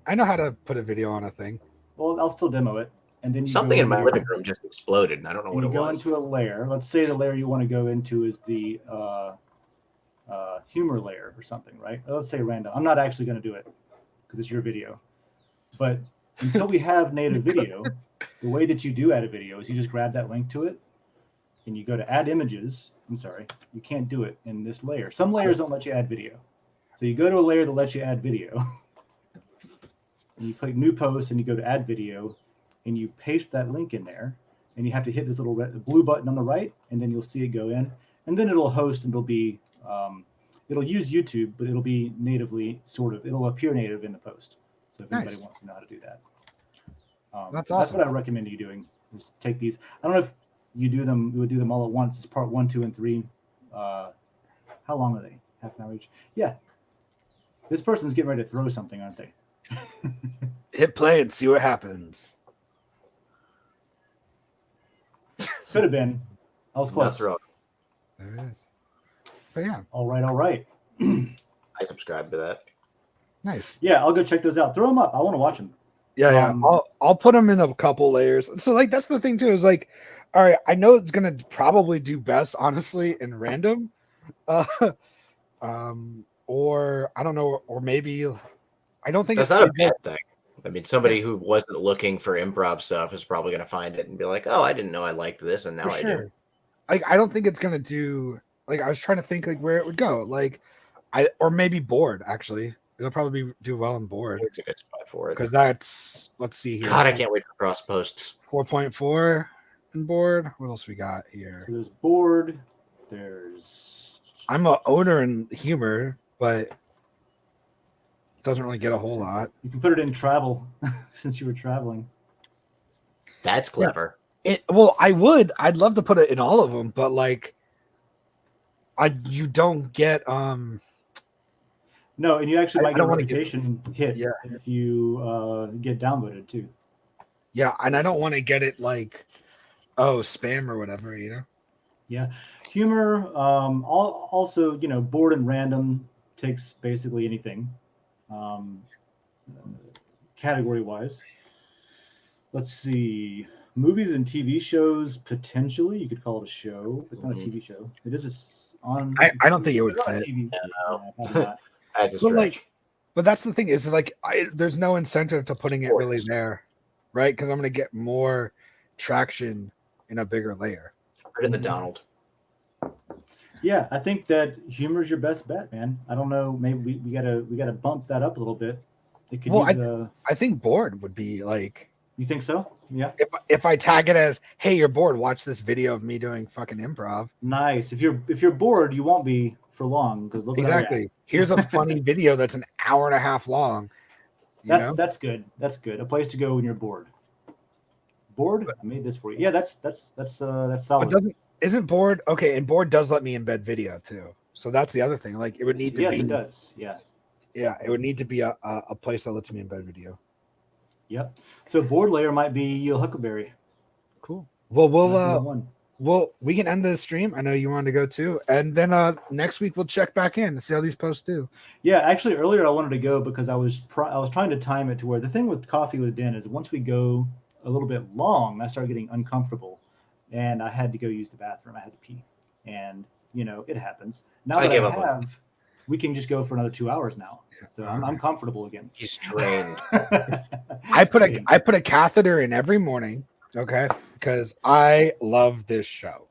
I know how to put a video on a thing. Well, I'll still demo it. And then you Something go in my into- living room just exploded, and I don't know and what you it go was. into a layer. Let's say the layer you want to go into is the humor layer or something, right? Let's say random. I'm not actually going to do it because it's your video. But until we have native video, the way that you do add a video is you just grab that link to it and you go to add images. I'm sorry, you can't do it in this layer. Some layers don't let you add video. So you go to a layer that lets you add video. And you click new post and you go to add video and you paste that link in there. And you have to hit this little blue button on the right, and then you'll see it go in. And then it'll host and it'll be, it'll use YouTube, but it'll be natively it'll appear native in the post. So if anybody wants to know how to do that. That's That's awesome. what I recommend you doing, is take these. I don't know if you would do them all at once. It's part 1, 2, and 3. How long are they? Half an hour each? Yeah. This person's getting ready to throw something, aren't they? Hit play and see what happens. Could have been. I was close. Not throwing. There it is. But yeah, All right. I subscribe to that. nice. Yeah, I'll go check those out. Throw them up. I want to watch them. Yeah. Um, I'll put them in a couple layers. So like that's the thing too, is like, all right, I know it's gonna probably do best, honestly, in random. Or I don't know, or maybe I don't think That's it's not a bad thing. I mean, somebody who wasn't looking for improv stuff is probably going to find it and be like, "Oh, I didn't know I liked this, and now I do." Like, I don't think it's gonna do. Like, I was trying to think like where it would go. Like, or maybe board. Actually, it'll probably do well on board It's a good spot for it. because that's. Let's see here. God, I can't wait for cross posts. 4.4 in board. What else we got here? So there's board. There's. I'm a owner in humor, but doesn't really get a whole lot. You can put it in travel since you were traveling. That's clever. Well, I'd love to put it in all of them, but like, you don't get No, and you actually I might get a don't wanna get- reputation hit Yeah. if you get downvoted too. Yeah, and I don't want to get it like, oh, spam or whatever, you know. Yeah, humor. Also, board and random takes basically anything, category wise. Let's see. Movies and TV shows, potentially you could call it a show. It's not a TV show. It is on. I don't think it would it's on fit. TV. No. Yeah, probably not. That's a But stretch. like, but that's the thing is like, there's no incentive to putting it really Sports. there, right? Because I'm gonna get more traction in a bigger layer. Put it in the Donald. Yeah, I think that humor is your best bet, man. I don't know. Maybe we gotta bump that up a little bit. It could Well, use I think board would be like, You think so? Yeah. if I tag it as, hey, you're bored, watch this video of me doing fucking improv. Nice. If you're bored, you won't be for long because look where I'm at. Exactly. Here's a funny video that's an hour and a half long. You know? That's good. That's good. A place to go when you're bored. Bored? I made this for you. Yeah, that's solid. But isn't board okay? And board does let me embed video too. So that's the other thing. Like it would need to yes, be. it does. Yeah. Yeah, it would need to be a place that lets me embed video. Yep. So board layer might be your Huckleberry. Cool. Well, One. we can end the stream. I know you wanted to go too, and then next week we'll check back in and see how these posts do. Yeah, actually earlier I wanted to go because I was trying to time it to where the thing with Coffee with Den is once we go a little bit long, I started getting uncomfortable, and I had to go use the bathroom. I had to pee, and it happens. Now I that gave I up on have, we can just go for another 2 hours now. So I'm comfortable again. He's trained. I put a catheter in every morning, okay, because I love this show.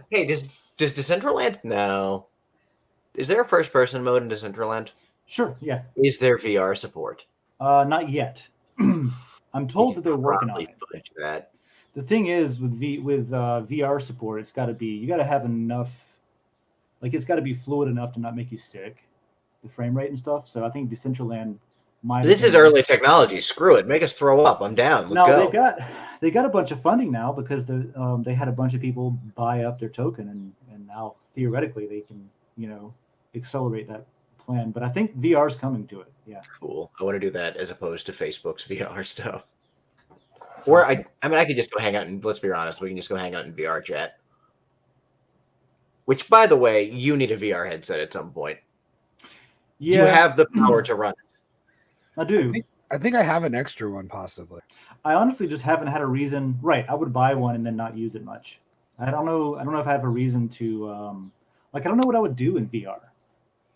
Hey, does Decentraland? No. Is there a first person mode in Decentraland? Sure. Yeah. Is there VR support? Not yet. I'm told that they're working on Probably it. fudge that. The thing is with VR support, you got to have enough, like it's got to be fluid enough to not make you sick, the frame rate and stuff. So I think Decentraland might. This is early technology. Screw it. Make us throw up. I'm down. Let's No, go. they got a bunch of funding now because they had a bunch of people buy up their token and now theoretically they can accelerate that plan. But I think VR is coming to it. Yeah. Cool. I want to do that as opposed to Facebook's VR stuff. Or I could just go hang out and let's be honest, we can just go hang out in VR chat. Which, by the way, you need a VR headset at some point. You have the power to run it. I do. I think I have an extra one possibly. I honestly just haven't had a reason. Right, I would buy one and then not use it much. I don't know. I don't know if I have a reason to. Like, I don't know what I would do in VR.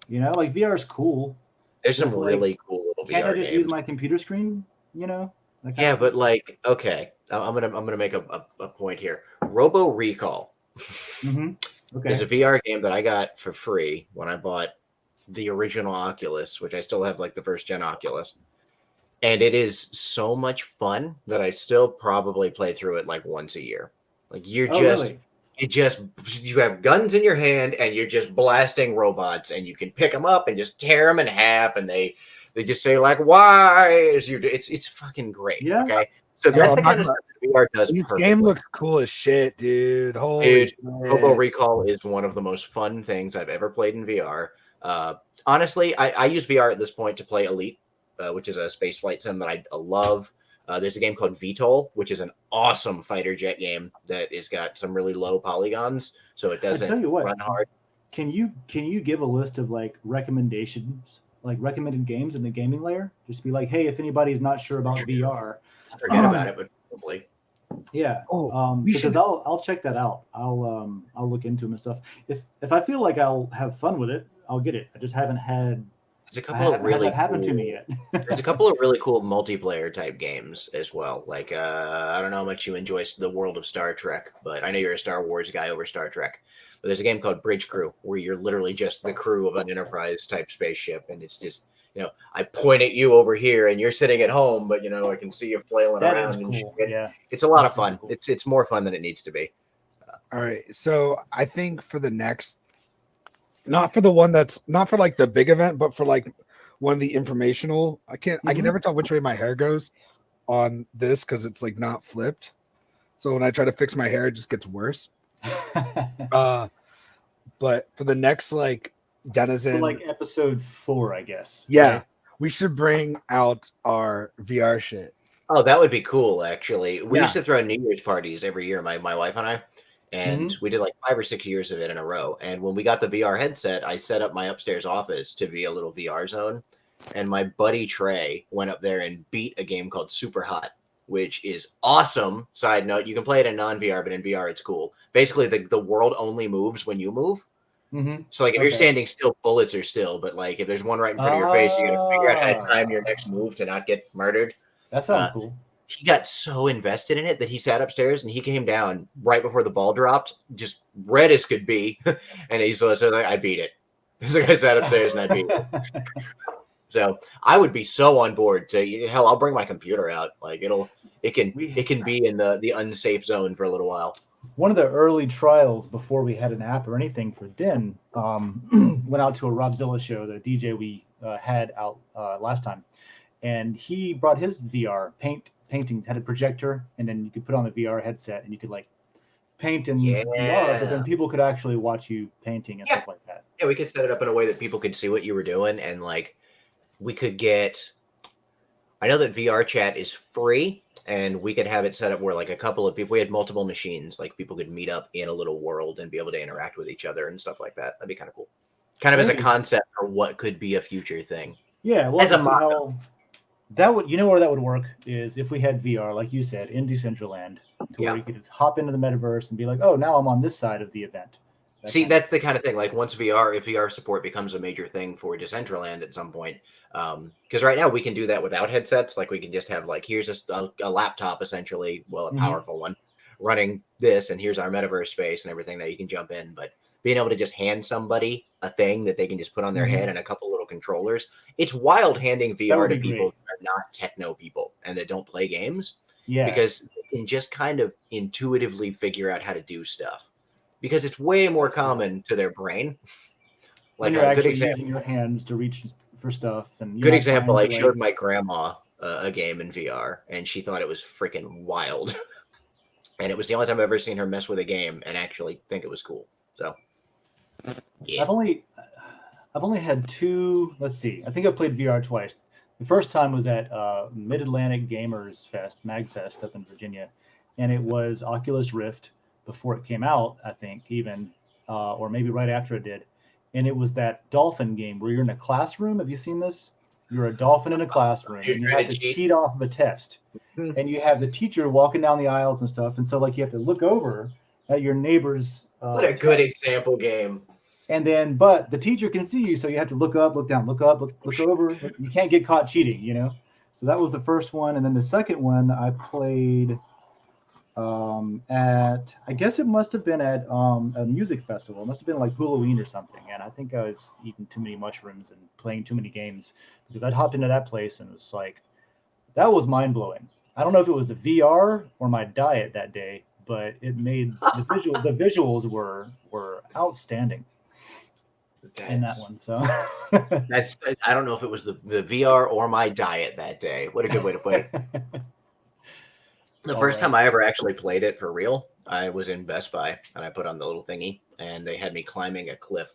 You know, like VR is cool. There's some Just, really cool little Can't VR I just games. use my computer screen? You know. Like, Yeah, but like, okay, I'm gonna make a point here. Robo Recall Okay. is a VR game that I got for free when I bought the original Oculus, which I still have like the first gen Oculus. And it is so much fun that I still probably play through it like once a year. Like you're Really? you have guns in your hand and you're just blasting robots and you can pick them up and just tear them in half and they just say like, why is you? It's fucking great. Yeah. Okay. So that's the kind of stuff that VR does. This perfectly. game looks cool as shit, dude. Holy shit. Robo Recall is one of the most fun things I've ever played in VR. Honestly, I use VR at this point to play Elite, which is a space flight sim that I love. There's a game called VTOL, which is an awesome fighter jet game that has got some really low polygons, so it doesn't run hard. Can you give a list of like recommendations, like recommended games in the gaming layer? Just be like, hey, if anybody's not sure about VR, forget about it, but probably. Yeah. Because I'll check that out. I'll look into them and stuff. If I feel like I'll have fun with it, I'll get it. I just haven't had. There's a couple of really happened to me yet. There's a couple of really cool multiplayer type games as well. Like I don't know how much you enjoy the world of Star Trek, but I know you're a Star Wars guy over Star Trek. But there's a game called Bridge Crew where you're literally just the crew of an Enterprise type spaceship, and it's just I point at you over here, and you're sitting at home, but I can see you flailing around. That is cool. Yeah, it's a lot of fun. Cool. It's more fun than it needs to be. All right, so I think for the next. Not for the one that's not for like the big event, but for like one of the informational. I can never tell which way my hair goes on this because it's like not flipped. So when I try to fix my hair, it just gets worse. But for the next like Denizen, so like episode 4, I guess. Yeah, right? We should bring out our VR shit. Oh, that would be cool. Actually, we used to throw New Year's parties every year. My wife and I. And we did like 5 or 6 years of it in a row. And when we got the VR headset, I set up my upstairs office to be a little VR zone. And my buddy Trey went up there and beat a game called Super Hot, which is awesome. Side note, you can play it in non-VR, but in VR, it's cool. Basically, the world only moves when you move. So like if you're standing still, bullets are still. But like if there's one right in front of your face, you got to figure out how to time your next move to not get murdered. That sounds cool. He got so invested in it that he sat upstairs and he came down right before the ball dropped, just red as could be. And he's like, I beat it. He's like, I sat upstairs and I beat it. So I would be so on board to hell. I'll bring my computer out. Like it can be in the unsafe zone for a little while. One of the early trials before we had an app or anything for Den, went out to a Robzilla show, the DJ we had out last time. And he brought his VR painting, had a projector, and then you could put on the VR headset and you could like paint in VR, but then people could actually watch you painting and stuff like that. Yeah, we could set it up in a way that people could see what you were doing, and like we could get. I know that VR chat is free, and we could have it set up where like a couple of people, we had multiple machines, like people could meet up in a little world and be able to interact with each other and stuff like that. That'd be kind of cool. Kind of as a concept for what could be a future thing. Yeah, well, as a model. That would, where that would work is if we had VR, like you said, in Decentraland, where you could just hop into the metaverse and be like, oh, now I'm on this side of the event. That's the kind of thing. Like once if VR support becomes a major thing for Decentraland at some point, because right now we can do that without headsets. Like we can just have like, here's a laptop essentially, a powerful one, running this, and here's our metaverse space and everything that you can jump in. But being able to just hand somebody a thing that they can just put on their head and a couple little controllers. It's wild handing VR to people that are not techno people and that don't play games. Yeah. Because they can just kind of intuitively figure out how to do stuff. Because it's way more common to their brain. Like you're actually using your hands to reach for stuff. And good example, I showed my grandma a game in VR and she thought it was freaking wild. And it was the only time I've ever seen her mess with a game and actually think it was cool. So yeah. I've only had 2. Let's see. I think I played VR twice. The first time was at Mid-Atlantic Gamers Fest, MagFest up in Virginia, and it was Oculus Rift before it came out. I think even, or maybe right after it did. and it was that dolphin game where you're in a classroom. Have you seen this? You're a dolphin in a classroom, and you have to cheat off of a test. And you have the teacher walking down the aisles and stuff, and so like you have to look over at your neighbor's. What a good example game. And then, but the teacher can see you, so you have to look up, look down, look up, look over. You can't get caught cheating, you know. So that was the first one, and then the second one I played at, I guess it must have been at a music festival. It must have been like Halloween or something. And I think I was eating too many mushrooms and playing too many games because I'd hopped into that place and it was like, that was mind blowing. I don't know if it was the VR or my diet that day, but it made the visuals were outstanding in that one. So I don't know if it was the VR or my diet that day. What a good way to put it. The first time I ever actually played it for real, I was in Best Buy and I put on the little thingy and they had me climbing a cliff.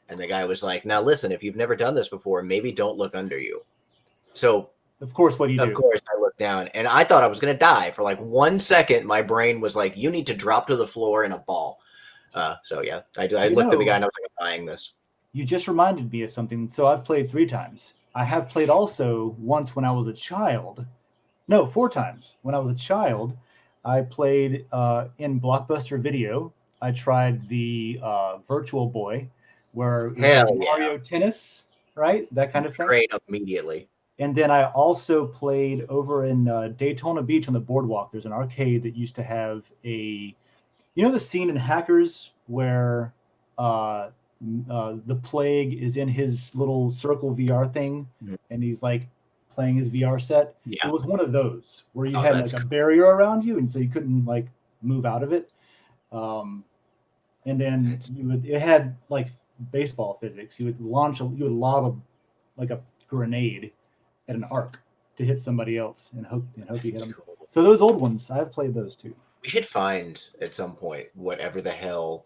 And the guy was like, now listen, if you've never done this before, maybe don't look under you. So of course, what do you do? Of course, I looked down and I thought I was going to die for like 1 second. My brain was like, you need to drop to the floor in a ball. So yeah, I looked at the guy and I was like, I'm buying this. You just reminded me of something. So I've played 3 times. I have played also once when I was a child. No, 4 times. When I was a child, I played in Blockbuster Video. I tried the Virtual Boy, where Mario Tennis, right? That kind of thing. Great immediately. And then I also played over in Daytona Beach on the boardwalk. There's an arcade that used to have the scene in Hackers where the Plague is in his little circle VR thing, and he's like playing his VR set. Yeah. It was one of those where you had like a barrier around you, and so you couldn't like move out of it. And then it had like baseball physics. You would lob like a grenade at an arc to hit somebody else and hope you hit them. Cool. So those old ones, I've played those too. We should find at some point whatever the hell,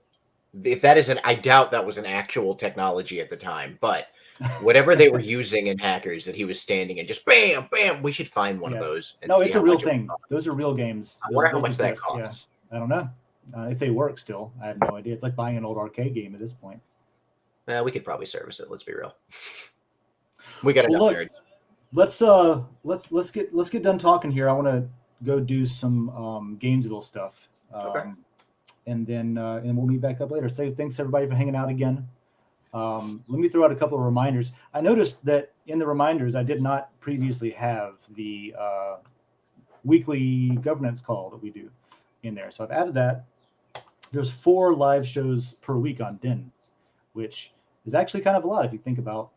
if that is I doubt that was an actual technology at the time, but whatever they were using in Hackers that he was standing and just bam, bam, we should find one of those. No, it's a real thing. Those are real games. I wonder how much that costs. Yeah. I don't know. If they work still, I have no idea. It's like buying an old arcade game at this point. We could probably service it. Let's be real. We got enough nerds. Let's get done talking here. I want to go do some Gainesville stuff, and then we'll meet back up later. So thanks everybody for hanging out again. Let me throw out a couple of reminders. I noticed that in the reminders, I did not previously have the weekly governance call that we do in there. So I've added that. There's 4 live shows per week on Den, which is actually kind of a lot if you think about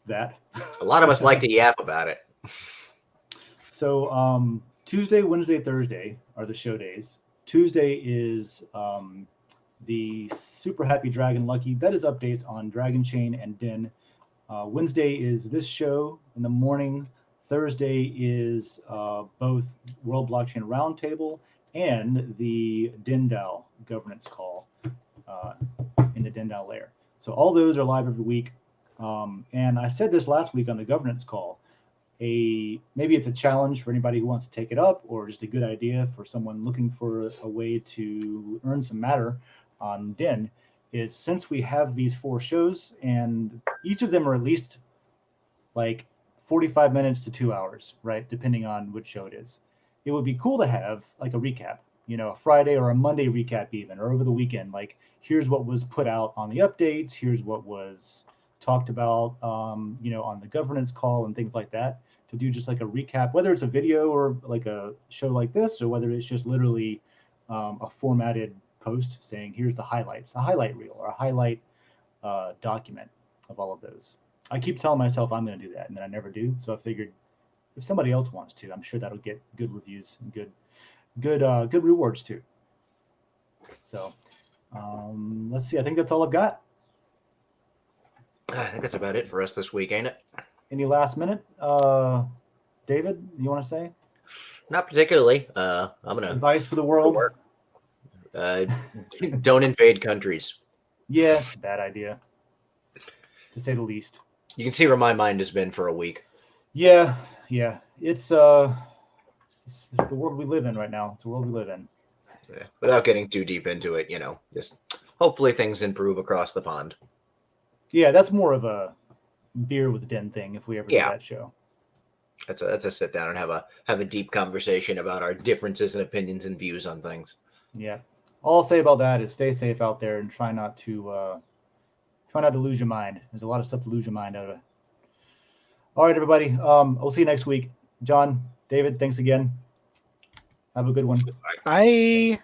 that. A lot of us like to yap about it. So Tuesday, Wednesday, Thursday are the show days. Tuesday is the Super Happy Dragon Lucky. That is updates on Dragon Chain and Den. Wednesday is this show in the morning. Thursday is both World Blockchain Roundtable and the Den.DAO governance call in the Den.DAO layer. So all those are live every week. And I said this last week on the governance call, maybe it's a challenge for anybody who wants to take it up, or just a good idea for someone looking for a way to earn some matter on Den, is since we have these 4 shows and each of them are at least like 45 minutes to 2 hours, right? Depending on which show it is. It would be cool to have like a recap, a Friday or a Monday recap even, or over the weekend, like here's what was put out on the updates, here's what was talked about, on the governance call and things like that, to do just like a recap, whether it's a video or like a show like this, or whether it's just literally a formatted post saying, here's the highlights, a highlight reel or a highlight document of all of those. I keep telling myself I'm going to do that, and then I never do. So I figured if somebody else wants to, I'm sure that'll get good reviews and good rewards too. So let's see. I think that's all I've got. I think that's about it for us this week, ain't it? Any last minute, David? You want to say? Not particularly. I'm gonna advice for the world. Don't invade countries. Yeah, it's a bad idea, to say the least. You can see where my mind has been for a week. Yeah. It's the world we live in right now. It's the world we live in. Yeah. Without getting too deep into it, just hopefully things improve across the pond. Yeah, that's more of a beer with Den thing if we ever do that show. That's a sit down and have a deep conversation about our differences and opinions and views on things. Yeah. All I'll say about that is stay safe out there and try not to lose your mind. There's a lot of stuff to lose your mind out of. All right, everybody. We'll see you next week. John, David, thanks again. Have a good one. Bye.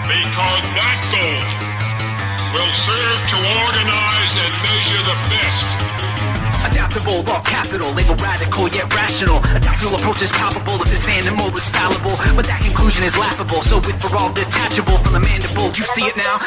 Because that goal will serve to organize and measure the best. Adaptable, all capital, label radical yet rational. A tactical approach is palpable if this animal is fallible, but that conclusion is laughable. So with for all detachable from the mandible, you see it now.